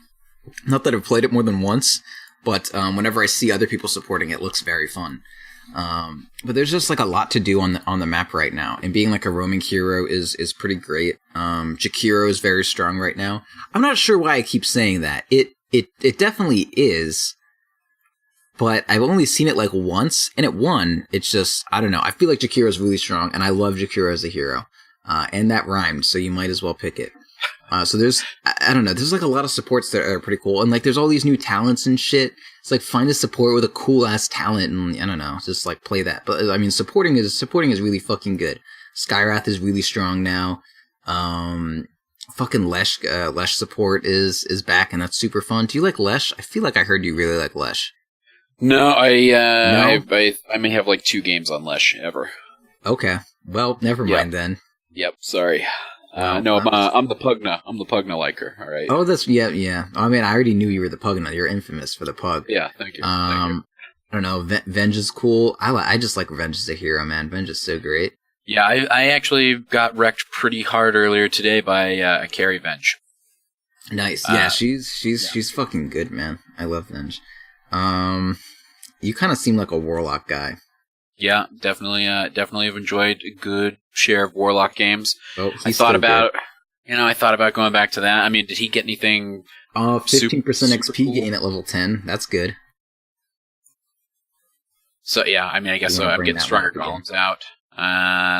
Not that I've played it more than once, but whenever I see other people supporting it, it looks very fun. But there's just like a lot to do on the map right now, and being like a roaming hero is pretty great. Jakiro is very strong right now. I'm not sure why I keep saying that. It definitely is, but I've only seen it like once, and it won. It's just, I don't know. I feel like Jakiro is really strong, and I love Jakiro as a hero. And that rhymed, so you might as well pick it. So there's, I don't know, there's like a lot of supports that are pretty cool. And like there's all these new talents and shit. It's like find a support with a cool ass talent and I don't know, just like play that. But I mean, supporting is really fucking good. Skyrath is really strong now. Fucking Lesh support is back and that's super fun. Do you like Lesh? I feel like I heard you really like Lesh. No, No? I may have like 2 games on Lesh ever. Okay. Well, never mind then. Yep, sorry. No, I'm the Pugna. I'm the Pugna liker, all right? Oh, that's, yeah. I mean, I already knew you were the Pugna. You're infamous for the Pug. Yeah, thank you. I don't know, Venge is cool. I just like Venge as a hero, man. Venge is so great. Yeah, I actually got wrecked pretty hard earlier today by a carry Venge. Nice. Yeah, she's fucking good, man. I love Venge. You kind of seem like a Warlock guy. Yeah, definitely have enjoyed a good share of Warlock games. Oh, I thought about going back to that. I mean, did he get anything? 15% XP cool? gain at level 10. That's good. So yeah, I mean, I guess so. I'm getting stronger golems out.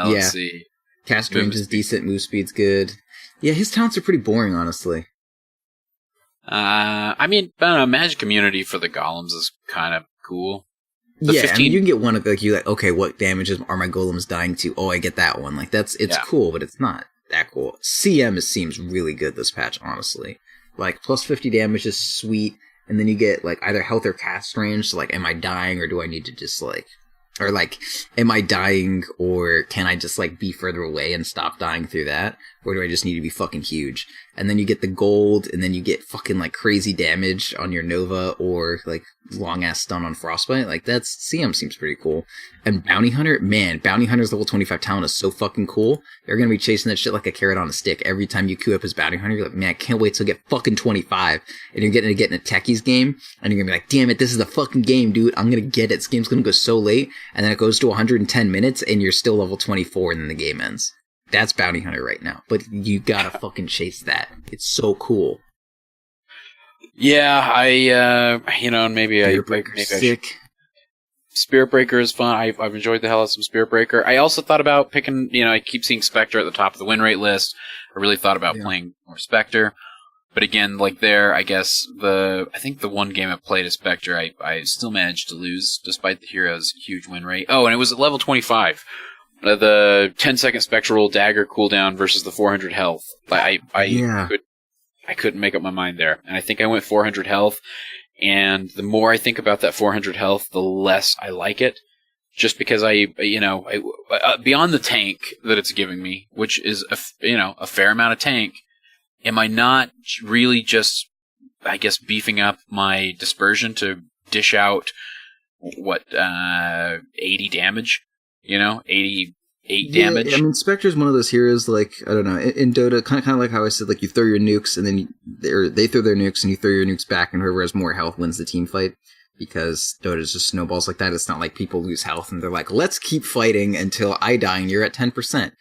Let's see. Cast range is decent. Move speed's good. Yeah, his talents are pretty boring, honestly. I mean, I don't know, magic immunity for the golems is kind of cool. I mean, you can get one of like okay, what damages are my golems dying to? Oh, I get that one. Like it's cool, but it's not that cool. CM seems really good this patch, honestly. Like plus 50 damage is sweet, and then you get like either health or cast range. So like, am I dying or do I need to just like, or like, am I dying or can I just like be further away and stop dying through that? Or do I just need to be fucking huge? And then you get the gold, and then you get fucking like crazy damage on your Nova or like long ass stun on Frostbite. Like that's CM seems pretty cool. And Bounty Hunter, man, Bounty Hunter's level 25 talent is so fucking cool. You're gonna be chasing that shit like a carrot on a stick. Every time you queue up his Bounty Hunter, you're like, man, I can't wait till I get fucking 25. And you're getting to get in a Techies game, and you're gonna be like, damn it, this is the fucking game, dude. I'm gonna get it. This game's gonna go so late, and then it goes to 110 minutes, and you're still level 24, and then the game ends. That's Bounty Hunter right now. But you gotta fucking chase that. It's so cool. Yeah, maybe sick. Spirit Breaker is fun. I've enjoyed the hell out of some Spirit Breaker. I also thought about picking, I keep seeing Spectre at the top of the win rate list. I really thought about playing more Spectre. But again, like I think the one game I played as Spectre, I still managed to lose despite the hero's huge win rate. Oh, and it was at level 25. The 10-second spectral dagger cooldown versus the 400 health. I couldn't make up my mind there. And I think I went 400 health. And the more I think about that 400 health, the less I like it. Just because beyond the tank that it's giving me, which is a fair amount of tank, am I not really just, I guess, beefing up my dispersion to dish out 80 damage? 88 damage. I mean, Spectre's one of those heroes, like, I don't know, in Dota, kind of like how I said, like, you throw your nukes, and then they throw their nukes, and you throw your nukes back, and whoever has more health wins the team fight. because Dota just snowballs like that. It's not like people lose health and they're like, let's keep fighting until I die and you're at 10%.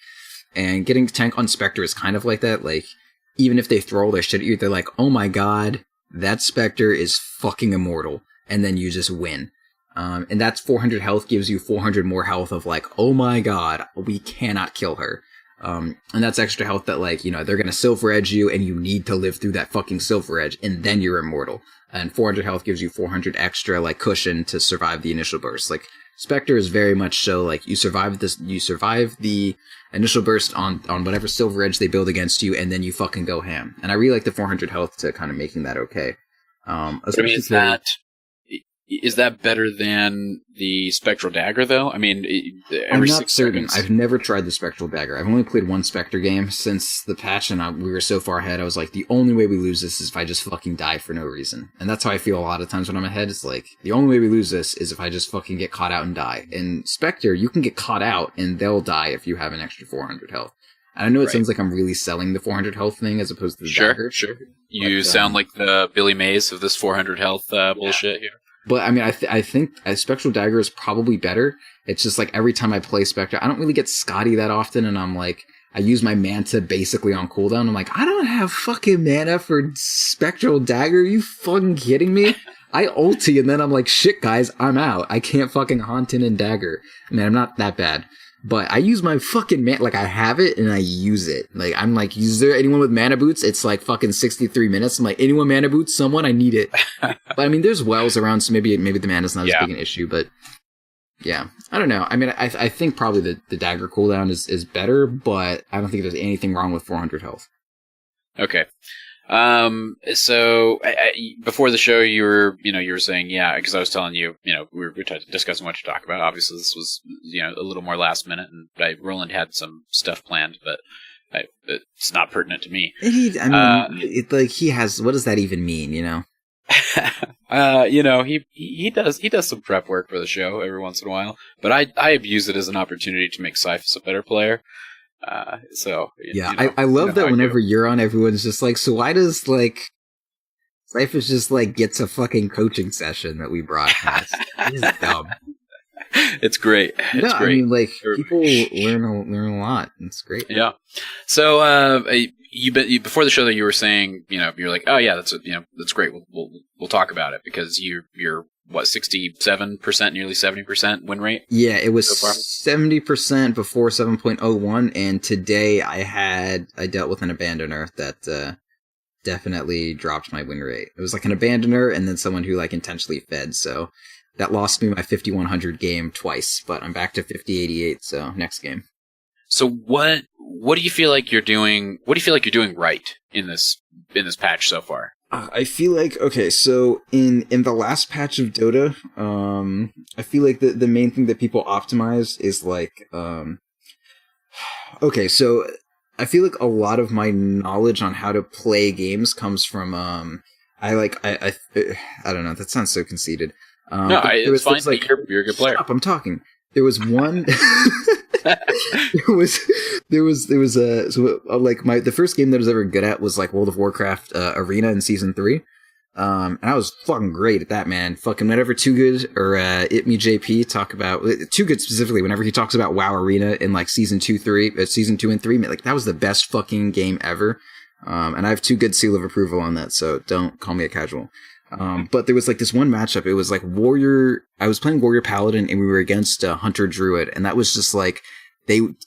And getting tank on Spectre is kind of like that. Like, even if they throw all their shit at you, they're like, oh my god, that Spectre is fucking immortal. And then you just win. And that's 400 health gives you 400 more health of like, oh my god, we cannot kill her. And that's extra health that, like, you know, they're gonna Silver Edge you and you need to live through that fucking Silver Edge and then you're immortal. And 400 health gives you 400 extra, like, cushion to survive the initial burst. Like, Spectre is very much so, like, you survive the initial burst on whatever Silver Edge they build against you, and then you fucking go ham. And I really like the 400 health to kind of making that okay. Is that better than the Spectral Dagger, though? I mean, I'm not certain. I've never tried the Spectral Dagger. I've only played one Spectre game since the patch, and we were so far ahead, I was like, the only way we lose this is if I just fucking die for no reason. And that's how I feel a lot of times when I'm ahead. It's like, the only way we lose this is if I just fucking get caught out and die. In Spectre, you can get caught out, and they'll die if you have an extra 400 health. And I know it sounds like I'm really selling the 400 health thing as opposed to the dagger. Sure. You sound like the Billy Mays of this 400 health bullshit here. But, I mean, I think a Spectral Dagger is probably better. It's just, like, every time I play Spectre, I don't really get Scotty that often, and I'm like, I use my Manta basically on cooldown. I'm like, I don't have fucking mana for Spectral Dagger. Are you fucking kidding me? I ulti, and then I'm like, shit, guys, I'm out. I can't fucking haunt in and dagger. I mean, I'm not that bad. But I use my fucking mana, like, I have it, and I use it. Like, I'm like, is there anyone with mana boots? It's like fucking 63 minutes. I'm like, anyone mana boots? Someone? I need it. But, I mean, there's wells around, so maybe the mana's not as big an issue, but, yeah. I don't know. I mean, I think probably the dagger cooldown is better, but I don't think there's anything wrong with 400 health. Okay. So before the show, you were saying, yeah, because I was telling you, we were discussing what to talk about. Obviously, this was, a little more last minute, and Roland had some stuff planned, but it's not pertinent to me. He has, what does that even mean, he does some prep work for the show every once in a while, but I abuse it as an opportunity to make Cyphus a better player. I love that whenever you're on, everyone's just like, so why does, like, Cyphus just, like, gets a fucking coaching session that we broadcast? This is dumb. It's great. It's great. I mean, like, people learn a lot. It's great. Yeah. So, before the show that you were saying, you're like, oh yeah, that's great. We'll talk about it because you're what, 67%, nearly 70% win rate? Yeah, it was so 70% before 7.01, and today I dealt with an abandoner that definitely dropped my win rate. It was like an abandoner and then someone who, like, intentionally fed, so that lost me my 5100 game twice, but I'm back to 5088, so next game. So what do you feel like you're doing? What do you feel like you're doing right in this patch so far? I feel like, okay, so in the last patch of Dota, I feel like the main thing that people optimize is like, okay, so I feel like a lot of my knowledge on how to play games comes from, I don't know, that sounds so conceited. No, it's fine. Like, you're a good player. Stop, I'm talking. There was one. The first game that I was ever good at was like World of Warcraft Arena in Season 3. And I was fucking great at that, man. Fucking whenever Too Good or JP talk about Too Good specifically, whenever he talks about WoW Arena in like Season 2 and 3, like that was the best fucking game ever. And I have Too Good seal of approval on that, so don't call me a casual. But there was like this one matchup. It was like I was playing Warrior Paladin and we were against Hunter Druid, and that was just like it was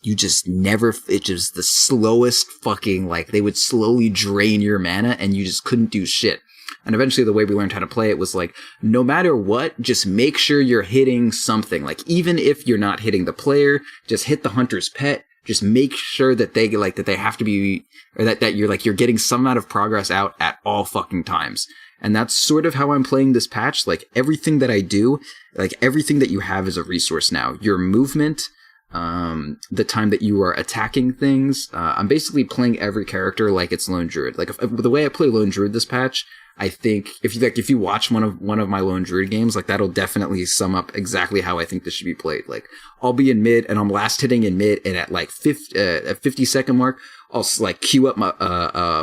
the slowest fucking, like, they would slowly drain your mana and you just couldn't do shit. And eventually the way we learned how to play it was like, no matter what, just make sure you're hitting something. Like, even if you're not hitting the player, just hit the hunter's pet. Just make sure that they have to be, or that you're getting some amount of progress out at all fucking times. And that's sort of how I'm playing this patch. Like, everything that I do, like, everything that you have is a resource now. Your movement, the time that you are attacking things. I'm basically playing every character like it's Lone Druid. Like, the way I play Lone Druid this patch, I think if you watch one of my Lone Druid games, like that'll definitely sum up exactly how I think this should be played. Like I'll be in mid and I'm last hitting in mid, and at like 50-second mark, I'll like queue up my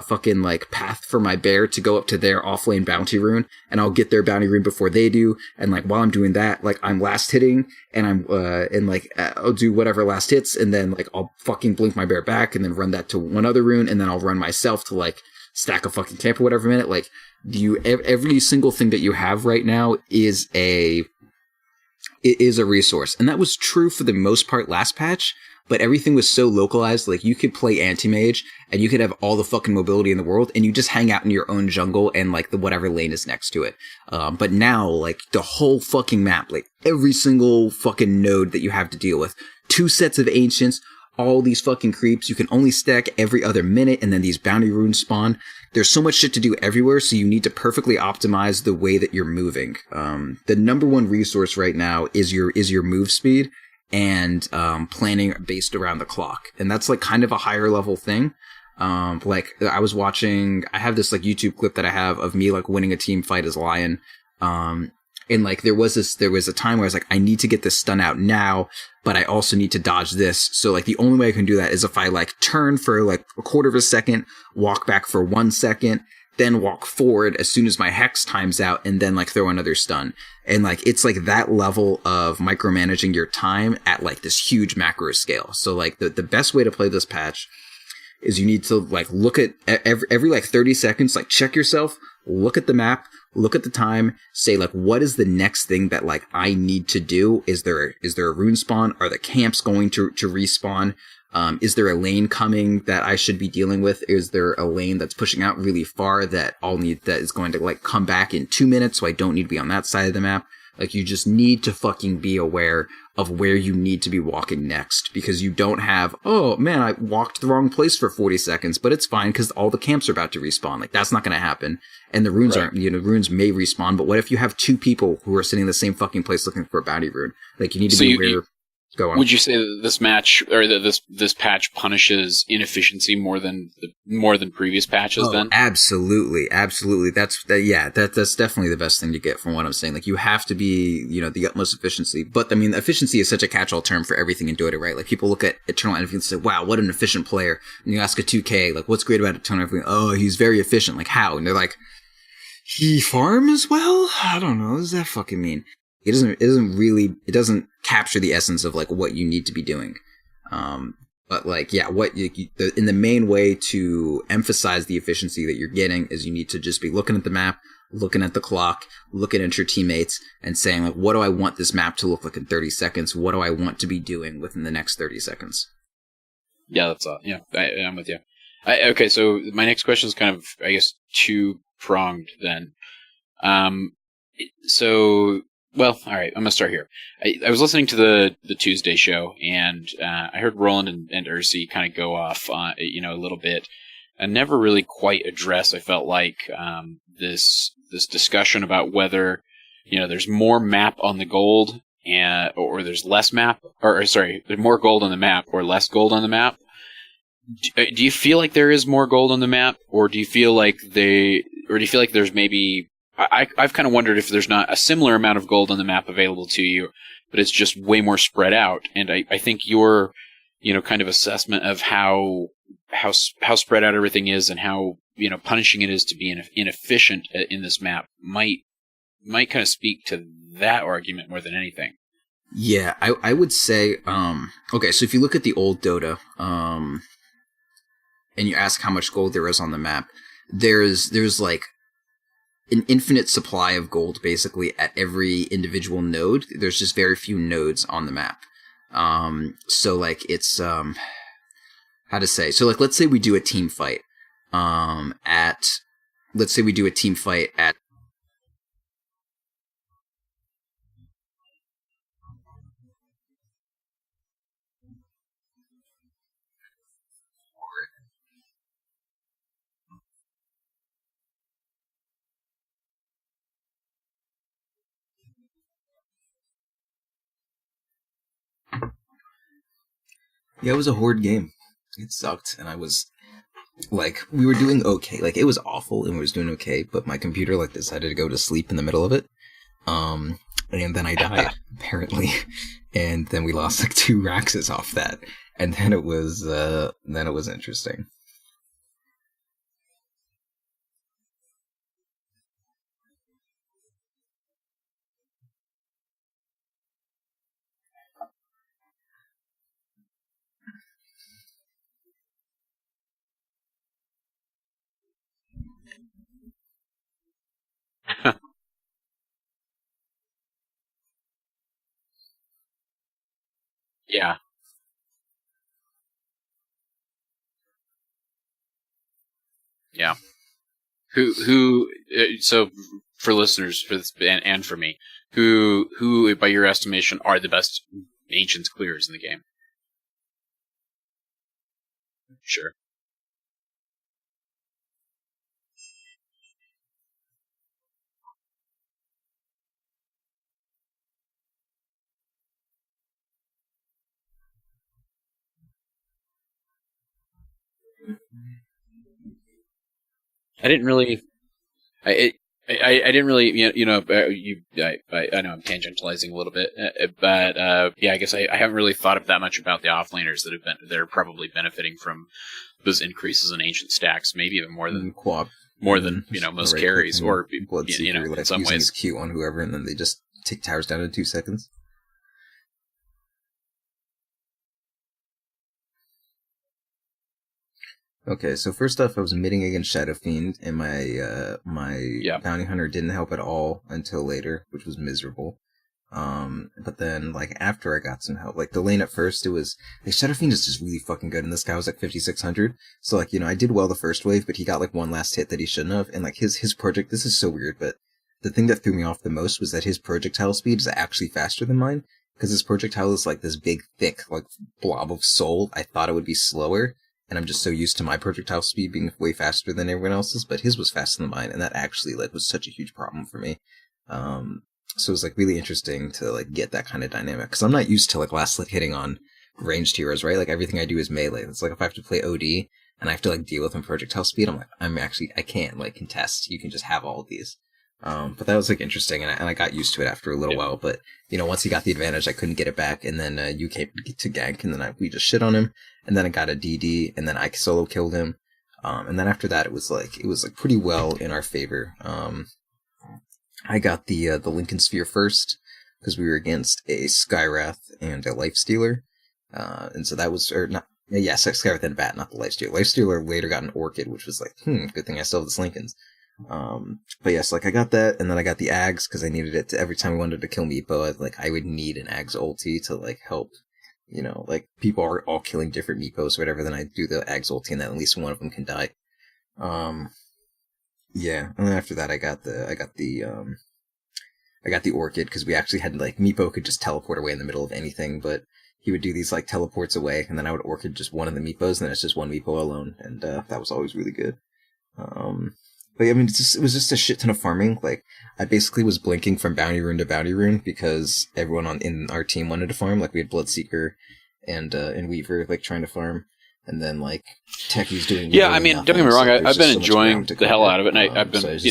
fucking like path for my bear to go up to their offlane bounty rune, and I'll get their bounty rune before they do. And like while I'm doing that, like I'm last hitting, and I'll do whatever last hits, and then like I'll fucking blink my bear back, and then run that to one other rune, and then I'll run myself to like stack a fucking camp or whatever minute. Like every single thing that you have right now is a resource, and that was true for the most part last patch. But everything was so localized, like you could play anti-mage and you could have all the fucking mobility in the world and you just hang out in your own jungle and like the whatever lane is next to it. But now, like the whole fucking map, like every single fucking node that you have to deal with, 2 sets of ancients, all these fucking creeps, you can only stack every other minute, and then these bounty runes spawn. There's so much shit to do everywhere, so you need to perfectly optimize the way that you're moving. The number one resource right now is your move speed, and planning based around the clock, and that's like kind of a higher level thing. Like I have this like YouTube clip that I have of me like winning a team fight as Lion, and like there was a time where I was like, I need to get this stun out now, but I also need to dodge this. So like the only way I can do that is if I like turn for like a quarter of a second, walk back for 1 second, then walk forward as soon as my hex times out, and then like throw another stun. And like it's like that level of micromanaging your time at like this huge macro scale. So like the best way to play this patch is you need to like look at every like 30 seconds, like check yourself, look at the map, look at the time, say like, what is the next thing that like I need to do? Is there a rune spawn? Are the camps going to respawn? Is there a lane coming that I should be dealing with? Is there a lane that's pushing out really far that is going to like come back in 2 minutes, so I don't need to be on that side of the map? Like you just need to fucking be aware of where you need to be walking next, because you don't have, oh man, I walked the wrong place for 40 seconds, but it's fine because all the camps are about to respawn. Like that's not going to happen. And the runes aren't, runes may respawn, but what if you have 2 people who are sitting in the same fucking place looking for a bounty rune? Like you need to be aware. Go on. Would you say that this match or that this patch punishes inefficiency more than previous patches? Then absolutely. That's definitely the best thing to get from what I'm saying. Like you have to be the utmost efficiency. But I mean, efficiency is such a catch-all term for everything in Dota, right? Like people look at Eternal Envy and say, "Wow, what an efficient player." And you ask a 2K, like, "What's great about Eternal Envy?" "Oh, he's very efficient." Like how? And they're like, "He farms well." I don't know. What does that fucking mean? It doesn't capture the essence of like what you need to be doing. But like, yeah, in the main way to emphasize the efficiency that you're getting is you need to just be looking at the map, looking at the clock, looking at your teammates, and saying like, what do I want this map to look like in 30 seconds? What do I want to be doing within the next 30 seconds? Yeah, that's yeah, I'm with you. Okay, so my next question is kind of, I guess, 2-pronged then. Well, all right, I'm going to start here. I was listening to the Tuesday show, and I heard Roland and Ursi kind of go off, a little bit, and never really quite address, I felt like, this discussion about whether, there's more map on the gold, or there's less map, there's more gold on the map or less gold on the map. Do you feel like there is more gold on the map, or do you feel like there's maybe... I've kind of wondered if there's not a similar amount of gold on the map available to you, but it's just way more spread out. And I think your, kind of assessment of how spread out everything is and how, punishing it is to be inefficient in this map might kind of speak to that argument more than anything. Yeah, I would say, okay, so if you look at the old Dota, and you ask how much gold there is on the map, there's like an infinite supply of gold basically at every individual node. There's just very few nodes on the map. So like it's how to say, so like let's say we do a team fight at Yeah, it was a horde game. It sucked, and I was like we were doing okay. Like it was awful and we was doing okay, but my computer like decided to go to sleep in the middle of it. And then I died apparently, and then we lost like 2 Raxes off that, and then it was interesting. Yeah. Yeah. So for listeners, for this, and for me, who, by your estimation, are the best ancients clearers in the game? Sure. I didn't really. I didn't really, I know I'm tangentializing a little bit, but yeah, I guess I haven't really thought that much about the offlaners that are probably benefiting from those increases in ancient stacks, maybe even more than most carries, or Bloodseeker, in some using ways. his Q on whoever, and then they just take towers down in 2 seconds. Okay, so first off, I was mitting against Shadow Fiend, and my bounty hunter didn't help at all until later, which was miserable. But then, like, after I got some help, like, the lane at first, it was, like, Shadow Fiend is just really fucking good, and this guy was, like, 5,600, so, like, I did well the first wave, but he got, like, one last hit that he shouldn't have, and, like, his project, this is so weird, but the thing that threw me off the most was that his projectile speed is actually faster than mine, because his projectile is, like, this big, thick, like, blob of soul. I thought it would be slower, and I'm just so used to my projectile speed being way faster than everyone else's, but his was faster than mine, and that actually, like, was such a huge problem for me. So it was, like, really interesting to, like, get that kind of dynamic, because I'm not used to, like, last slit hitting on ranged heroes, right? Like, everything I do is melee. It's like, if I have to play OD, and I have to, like, deal with him projectile speed, I can't, like, contest. You can just have all of these. But that was, like, interesting, and I got used to it after a little while, but, once he got the advantage, I couldn't get it back, and then, you came to gank, and then we just shit on him, and then I got a DD, and then I solo killed him, and then after that, it was pretty well in our favor. I got the Lincoln Sphere first, because we were against a Skywrath and a Lifestealer, and so that was, or not, yeah, Skywrath and Bat, not the Lifestealer. Lifestealer later got an Orchid, which was like, good thing I still have this Lincoln's. But yes, like, I got that, and then I got the Ags, because I needed it to, every time I wanted to kill Meepo, I would need an Ags ulti to, like, help, like, people are all killing different Meepos or whatever, then I do the Ags ulti, and then at least one of them can die. Yeah, and then after that, I got the Orchid, because we actually had, like, Meepo could just teleport away in the middle of anything, but he would do these, like, teleports away, and then I would Orchid just one of the Meepos, and then it's just one Meepo alone, and that was always really good. But I mean, it was just a shit ton of farming. Like, I basically was blinking from bounty rune to bounty rune, because everyone in our team wanted to farm. Like, we had Bloodseeker and Weaver, like, trying to farm. And then, like, Techie's doing... Yeah, I mean, don't get me wrong, I've been enjoying the hell out of it, and I've been, so I've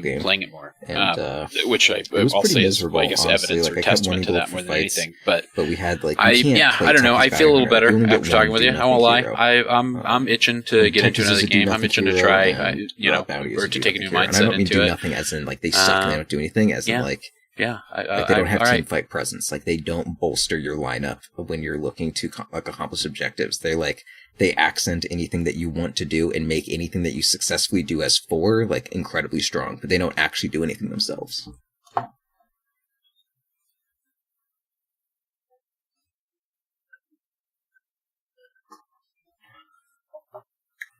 been playing it more. And, which I'll say is, I guess, evidence or testament to that more than anything. But we had, like, I don't know, I feel a little better after talking with you. I won't lie. I'm itching to get into another game. I'm itching to try, or to take a new mindset into it. I don't mean do nothing as in, like, they suck and they don't do anything, as in, like... Yeah, they don't have team fight presence. Like, they don't bolster your lineup when you're looking to accomplish objectives. They accent anything that you want to do and make anything that you successfully do as 4, like, incredibly strong. But they don't actually do anything themselves.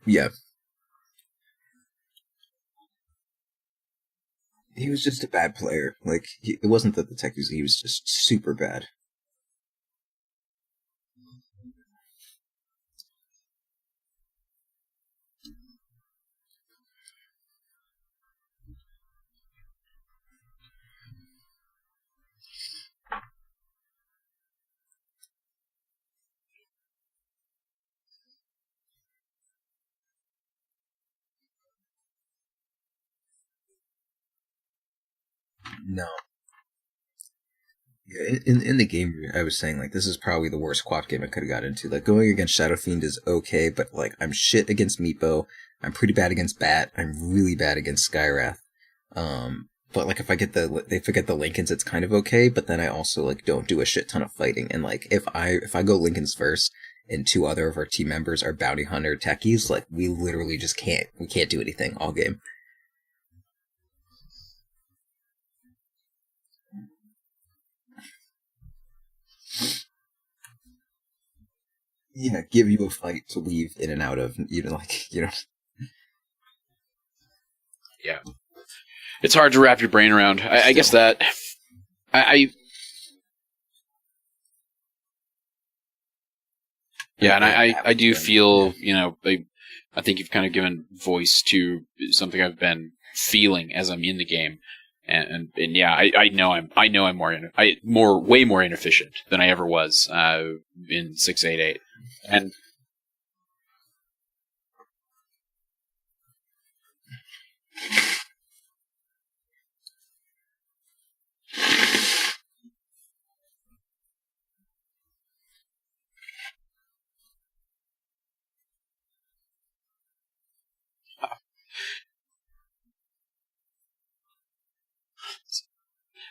Yeah. He was just a bad player. Like, it wasn't that the tech was, he was just super bad. No. Yeah, in the game, I was saying, like, this is probably the worst co-op game I could have got into. Like, going against Shadow Fiend is okay, but, like, I'm shit against Meepo. I'm pretty bad against Bat. I'm really bad against Skywrath. But, like, if I get the Lincolns, it's kind of okay, but then I also, like, don't do a shit ton of fighting. And, like, if I go Lincolns first, and two other of our team members are Bounty Hunter techies, like, we literally just can't do anything all game. Yeah, give you a fight to weave in and out of, Yeah. It's hard to wrap your brain around. I guess that... Yeah, and I do feel, I think you've kind of given voice to something I've been feeling as I'm in the game. And yeah, I know I'm way more inefficient than I ever was in 688. And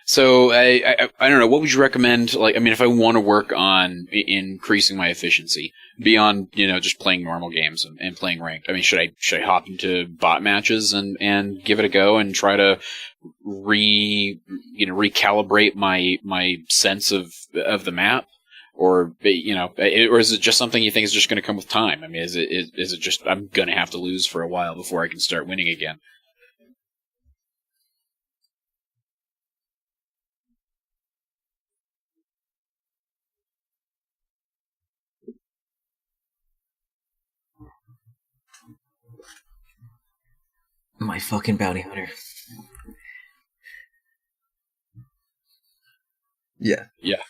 so I don't know. What would you recommend? Like, I mean, if I want to work on increasing my efficiency beyond, just playing normal games and playing ranked. I mean, should I hop into bot matches and give it a go and try to recalibrate my sense of the map? Or, or is it just something you think is just going to come with time? I mean, is it just I'm going to have to lose for a while before I can start winning again? My fucking Bounty Hunter. Yeah. Yeah.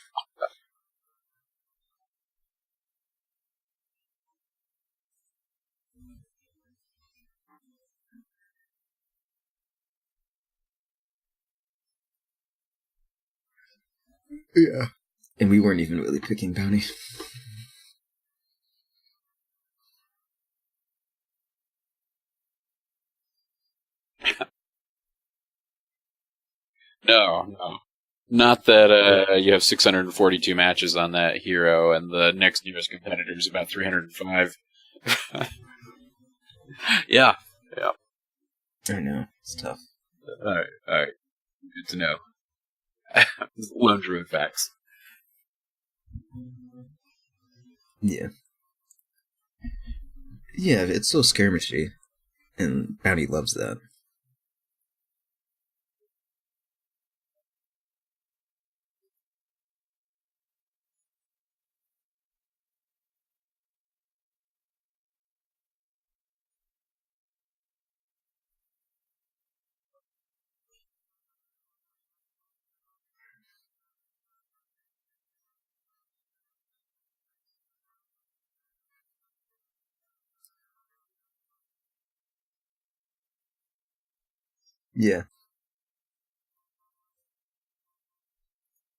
Yeah. And we weren't even really picking Bounty. No. Not that you have 642 matches on that hero, and the next nearest competitor is about 305. Yeah. I know. It's tough. All right. Good to know. Lone Druid facts. Yeah. Yeah, it's so skirmishy, and Bounty loves that. Yeah.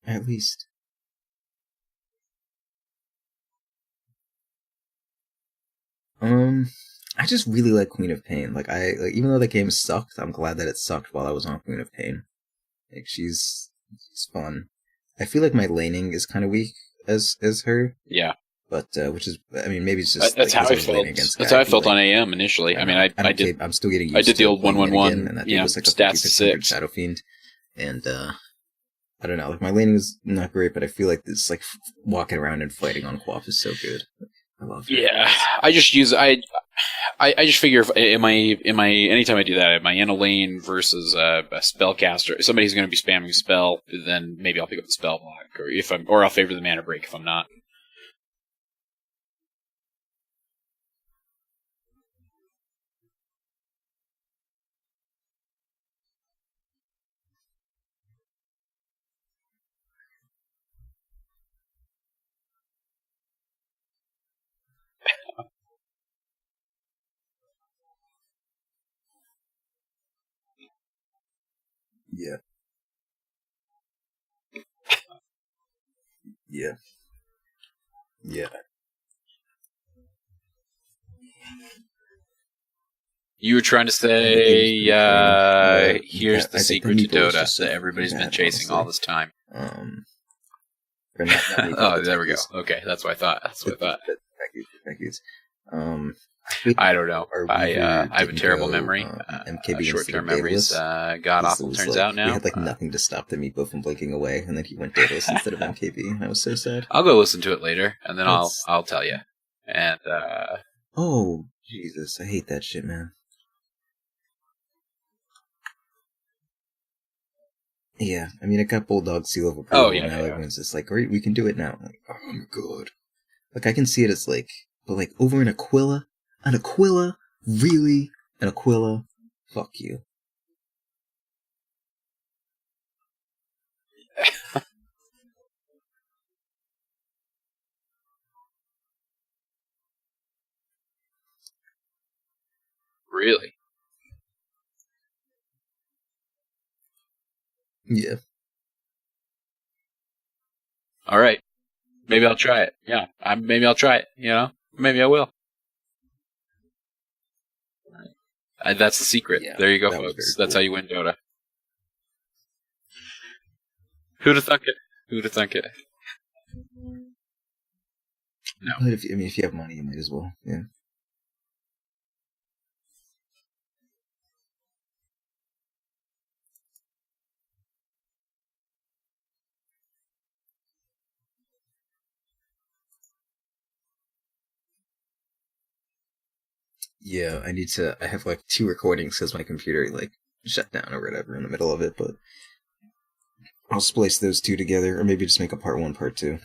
At least. I just really like Queen of Pain. Like, even though the game sucked, I'm glad that it sucked while I was on Queen of Pain. Like, she's fun. I feel like my laning is kind of weak as her. Yeah. But, which is, I mean, maybe it's just... That's how I felt. That's how I felt on AM initially. I mean, I did... I'm still getting used I did the old to 1-1-1, and that was like a stats 6. Shadow Fiend. And, I don't know, like, my laning is not great, but I feel like this, like, walking around and fighting on co-op is so good. I love it. Yeah. I just use... I just figure if anytime I do that, am I in a lane versus a spellcaster, somebody's going to be spamming a spell, then maybe I'll pick up the spell block, or I'll favor the mana break if I'm not. Yeah. Yeah. Yeah. You were trying to say, here's the secret to Dota that everybody's been chasing all this time. Oh, there we go. Okay, that's what I thought. Thank you. I don't know. I have a terrible memory. Short-term memories god awful. Turns out now we had nothing to stop the meepo from blinking away, and then he went Dodos instead of MKB. I was so sad. I'll go listen to it later, and then I'll tell you. And oh Jesus, I hate that shit, man. Yeah, I mean, it got Bulldog seal of approval. Oh yeah, now everyone's just like, "Great, we can do it now." Like, oh my god, I can see it as but over an Aquila, really, an Aquila, fuck you. Really? Yeah. All right. Maybe I'll try it. Yeah. Maybe I'll try it. Maybe I will. That's the secret. Yeah, there you go, folks. That's how you win Dota. Who'd have thunk it? No. But if you have money, you might as well. Yeah. Yeah, I have 2 recordings because my computer shut down or whatever in the middle of it, but I'll splice those 2 together, or maybe just make a part 1, part 2.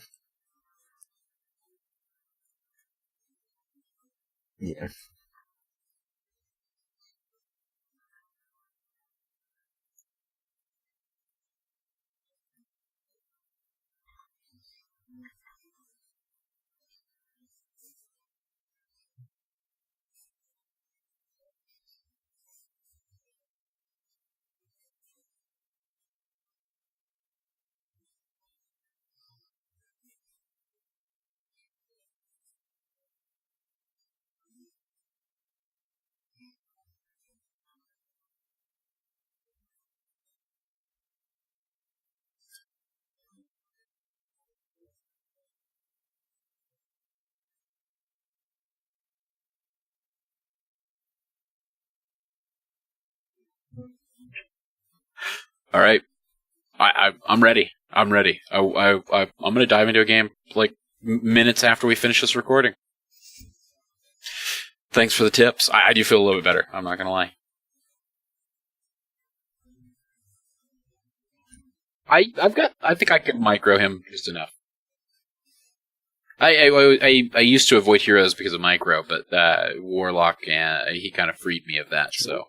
Yeah. All right. I'm ready. I'm going to dive into a game minutes after we finish this recording. Thanks for the tips. I do feel a little bit better. I'm not going to lie. I think I can micro him just enough. I used to avoid heroes because of micro, but Warlock, he kind of freed me of that, so.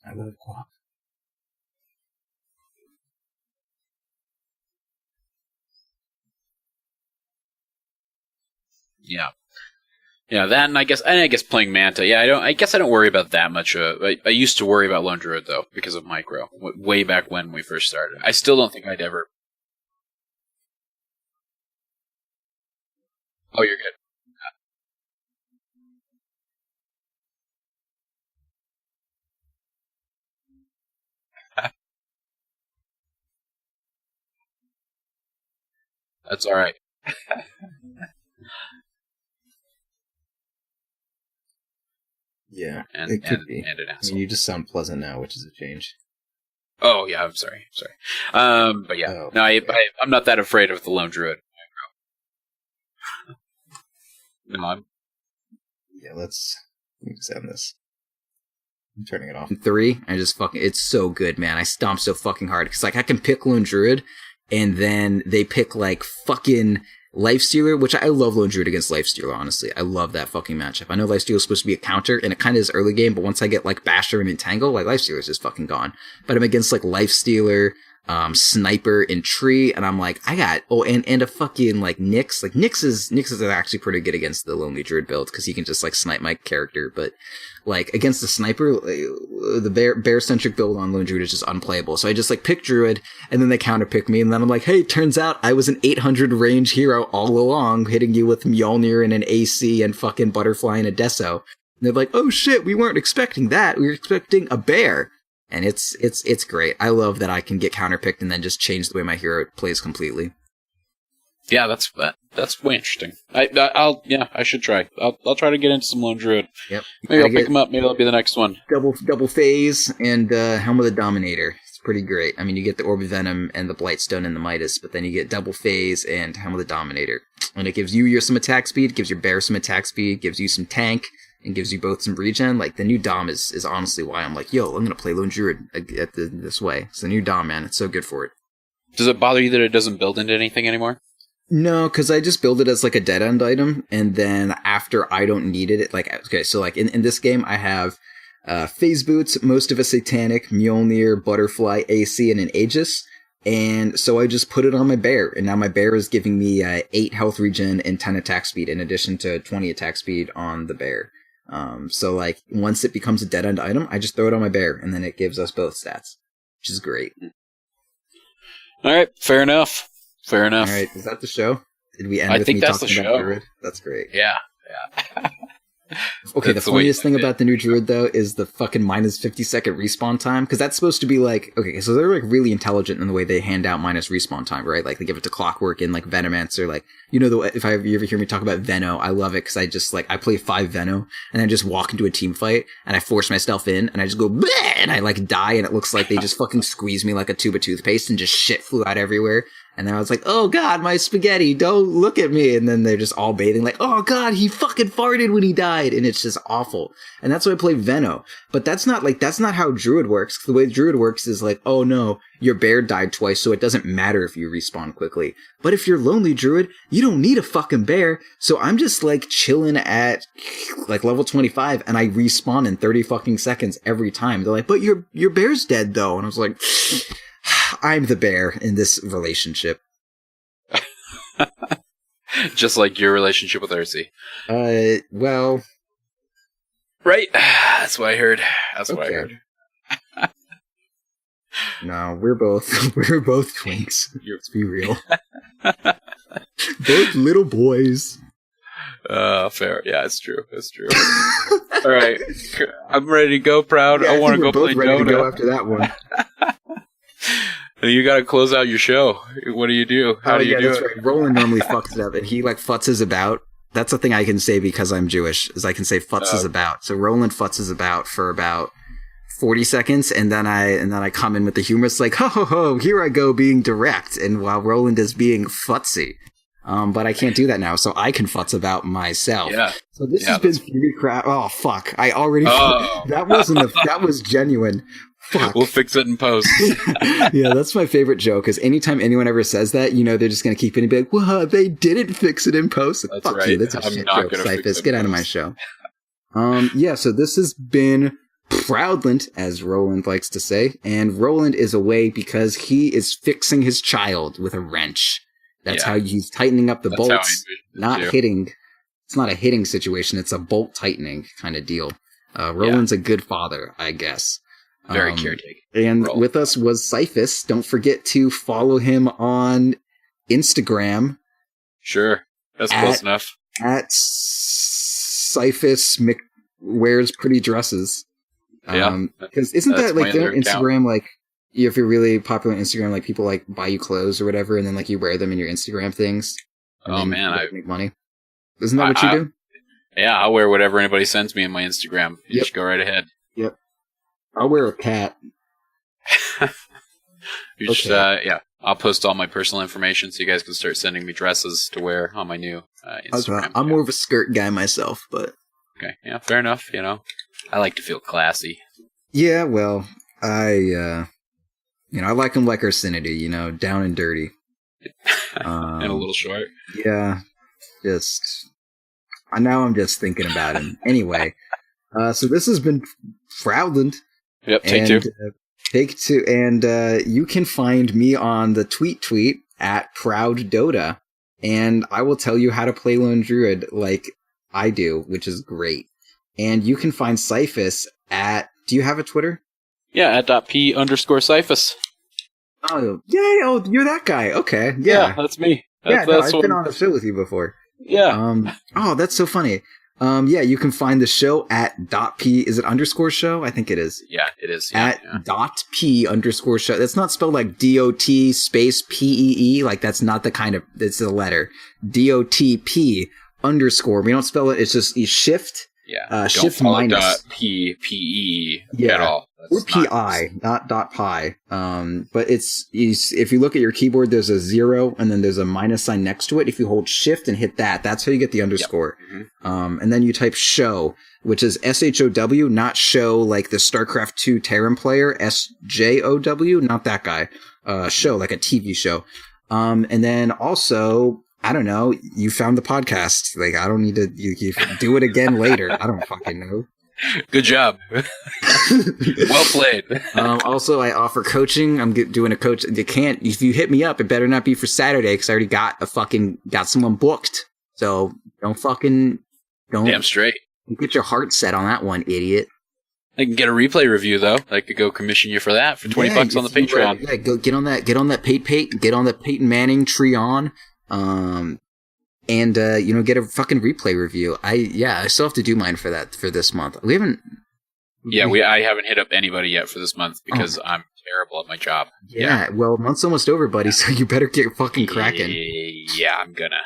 I love Quap. Yeah. Yeah, that, and I guess playing Manta. Yeah, I guess I don't worry about that much. I used to worry about Lone Druid though because of micro, way back when we first started. I still don't think I'd ever. Oh, you're good. That's all right. Yeah, and, it could be. And an asshole. I mean, you just sound pleasant now, which is a change. Oh yeah, I'm sorry. But yeah, I'm not that afraid of the Lone Druid. No, I'm. Yeah, let's end this. I'm turning it off. 3, it's so good, man. I stomp so fucking hard because I can pick Lone Druid, and then they pick fucking Lifestealer, which I love Lone Druid against Lifestealer, honestly. I love that fucking matchup. I know Lifestealer is supposed to be a counter, and it kind of is early game, but once I get Basher and Entangle, Lifestealer is just fucking gone. But I'm against Lifestealer, sniper and tree, and I'm like, I got and a fucking like Nyx. Like Nyx is actually pretty good against the Lonely Druid build because he can just like snipe my character, but like against the sniper, the bear centric build on Lone Druid is just unplayable. So I just like pick Druid, and then they counter pick me, and then I'm like, hey, turns out I was an 800 range hero all along, hitting you with Mjolnir and an AC and fucking Butterfly and a Deso. And they're like, oh shit, we weren't expecting that. We were expecting a bear. And it's great. I love that I can get counterpicked and then just change the way my hero plays completely. Yeah, that's way interesting. I should try. I'll try to get into some Lone Druid. Yep. Maybe I'll pick him up. Maybe that'll be the next one. Double phase and Helm of the Dominator. It's pretty great. I mean, you get the Orb of Venom and the Blightstone and the Midas, but then you get double phase and Helm of the Dominator, and it gives you some attack speed, gives your bear some attack speed, gives you some tank, and gives you both some regen. Like, the new Dom is honestly why I'm like, yo, I'm gonna play Lone Druid this way. It's the new Dom, man. It's so good for it. Does it bother you that it doesn't build into anything anymore? No, because I just build it as like a dead end item, and then after I don't need it, like, okay, so like in this game I have phase boots, most of a Satanic, Mjolnir, Butterfly, AC, and an Aegis. And so I just put it on my bear, and now my bear is giving me 8 health regen and 10 attack speed, in addition to 20 attack speed on the bear. So like once it becomes a dead end item, I just throw it on my bear, and then it gives us both stats, which is great. All right, fair enough. All right, is that the show? Did we end with me talking about Druid? That's great. Yeah. Okay, the funniest thing about the new Druid, though, is the fucking minus 50-second respawn time, because that's supposed to be like, okay, so they're like really intelligent in the way they hand out minus respawn time, right? Like they give it to Clockwork and like Venomancer, like, you know, you ever hear me talk about Veno, I love it because I just like, I play 5 Veno, and I just walk into a team fight, and I force myself in, and I just go, bleh, and I like die, and it looks like they just fucking squeeze me like a tube of toothpaste, and just shit flew out everywhere. And then I was like, oh god, my spaghetti, don't look at me. And then they're just all bathing like, oh god, he fucking farted when he died. And it's just awful. And that's why I play Veno. But that's not how Druid works. The way Druid works is like, oh no, your bear died twice, so it doesn't matter if you respawn quickly. But if you're Lonely Druid, you don't need a fucking bear. So I'm just like chilling at like level 25, and I respawn in 30 fucking seconds every time. They're like, but your bear's dead though. And I was like, I'm the bear in this relationship. Just like your relationship with Ursi. Well. Right. That's what I heard. What I heard. No, we're both twinks. Let's be real. Both little boys. Fair. Yeah, it's true. All right. I'm ready to go, Proud. Yeah, I want to go play ready Dota. To go after that one. You got to close out your show. What do you do? How do you do that's it? Right. Roland normally fucks it up, and he like futzes about. That's the thing I can say because I'm Jewish, is I can say futzes about. So Roland futzes about for about 40 seconds, and then I come in with the humor. It's like, ho ho ho, here I go being direct, and while Roland is being futzy. But I can't do that now, so I can futz about myself. Yeah. So this has been pretty crap. Oh fuck! I already that was genuine. Fuck. We'll fix it in post. Yeah, that's my favorite joke, because anytime anyone ever says that, you know, they're just going to keep it and be like, well, they didn't fix it in post. Like, that's fuck right. you, that's a shit joke, Cyphus. Get out of my show. Yeah, so this has been Proudland, as Roland likes to say, and Roland is away because he is fixing his child with a wrench. That's how he's tightening up the bolts, not hitting. It's not a hitting situation, it's a bolt tightening kind of deal. Roland's a good father, I guess. Very caretaking. And with us was Cyphus. Don't forget to follow him on Instagram. Sure. That's close enough. At Cyphus wears pretty dresses. Because isn't that like their Instagram, like, if you're really popular on Instagram, like people like buy you clothes or whatever, and then like you wear them in your Instagram things. Oh man, I make money. Isn't that what you do? Yeah, I'll wear whatever anybody sends me in my Instagram. You just go right ahead. Yep. I'll wear a cat. I'll post all my personal information so you guys can start sending me dresses to wear on my new Instagram. I'm more of a skirt guy myself, but... Okay, yeah, fair enough, you know. I like to feel classy. Yeah, well, I like them like Arsenity, you know, down and dirty. And a little short. Yeah, now I'm just thinking about him. Anyway, so this has been Proudland. Yep, take two. Take two, and you can find me on the tweet at Proud Dota, and I will tell you how to play Lone Druid like I do, which is great. And you can find Cyphus at. Do you have a Twitter? Yeah, at .p_Cyphus. Oh, yay! Oh, you're that guy. Okay, yeah, that's me. I've been on a show with you before. Yeah. Oh, that's so funny. Yeah, you can find the show at .p. Is it _show? I think it is. Yeah, it is. Yeah, at .p_show. That's not spelled like DOT space PEE. Like that's not the kind of. It's a letter. DOTP_. We don't spell it. It's just you shift. Yeah. Shift don't minus. .PE Yeah. at all. Or PI, not .pi. But it's if you look at your keyboard, there's a 0 and then there's a minus sign next to it. If you hold shift and hit that, that's how you get the underscore. Yep. Mm-hmm. And then you type show, which is SHOW, not show like the StarCraft 2 Terran player, SJOW, not that guy. Show, like a TV show. And then also, I don't know, you found the podcast. Like, I don't need to, you do it again later. I don't fucking know. Good job. Well played. Also, I offer coaching. I'm doing a coach. You can't, if you hit me up, it better not be for Saturday because I already got someone booked. So don't Damn straight. Get your heart set on that one, idiot. I can get a replay review though. I could go commission you for that for $20 on the Patreon. Yeah, go get on that get on the Peyton Manning tree on. And get a fucking replay review. I still have to do mine for this month. We haven't. Yeah, I haven't hit up anybody yet for this month because I'm terrible at my job. Yeah, well, month's almost over, buddy. So you better get fucking cracking. Yeah, I'm gonna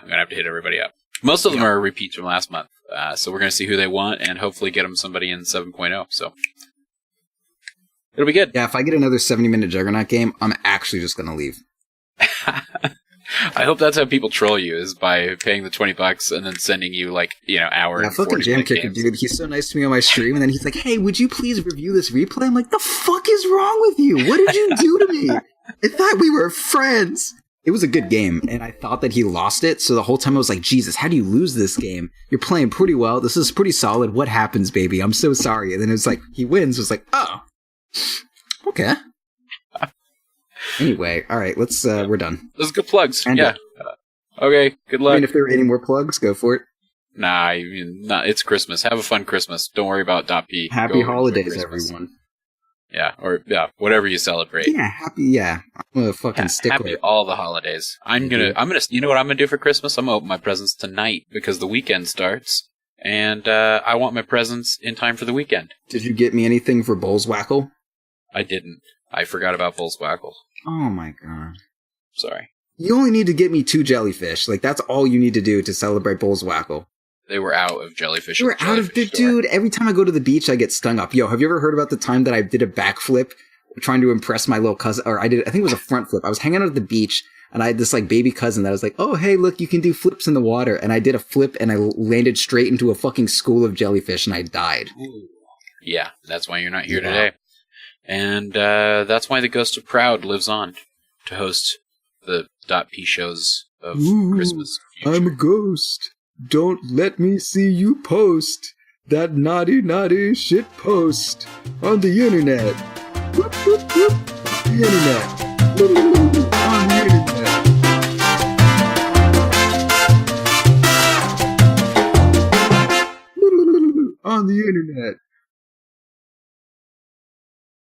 have to hit everybody up. Most of them are repeats from last month, so we're gonna see who they want and hopefully get them somebody in 7.0. So it'll be good. Yeah, if I get another 70-minute Juggernaut game, I'm actually just gonna leave. I hope that's how people troll you, is by paying the $20 and then sending you hour and 40 fucking Jam Kicker, dude. He's so nice to me on my stream, and then he's like, "Hey, would you please review this replay?" I'm like, "The fuck is wrong with you? What did you do to me? I thought we were friends." It was a good game, and I thought that he lost it. So the whole time I was like, "Jesus, how do you lose this game? You're playing pretty well. This is pretty solid. What happens, baby? I'm so sorry." And then it was like he wins. It was like, "Oh, okay." Anyway, all right, let's. We're done. Those are good plugs. Okay, good luck. I mean, if there are any more plugs, go for it. Nah, it's Christmas. Have a fun Christmas. Don't worry about .p. Happy holidays, everyone. Yeah, whatever you celebrate. Yeah, I'm a fucking stickler. Happy all the holidays. I'm gonna. You know what I'm gonna do for Christmas? I'm gonna open my presents tonight because the weekend starts, and I want my presents in time for the weekend. Did you get me anything for Bullswackle? I didn't. I forgot about Bullswackle. Oh my god. Sorry. You only need to get me 2 jellyfish. Like, that's all you need to do to celebrate Bullswackle. They were out of jellyfish. They were out of the dude. Every time I go to the beach, I get stung up. Yo, have you ever heard about the time that I did a backflip trying to impress my little cousin? Or I think it was a front flip. I was hanging out at the beach, and I had this, baby cousin that I was like, "Oh, hey, look, you can do flips in the water." And I did a flip, and I landed straight into a fucking school of jellyfish, and I died. Ooh. Yeah, that's why you're not here today. And that's why the Ghost of Proud lives on to host the .p shows of Christmas. Future. I'm a ghost. Don't let me see you post that naughty shit post on the internet. Whoop, whoop, whoop. The internet. On the internet. On the internet.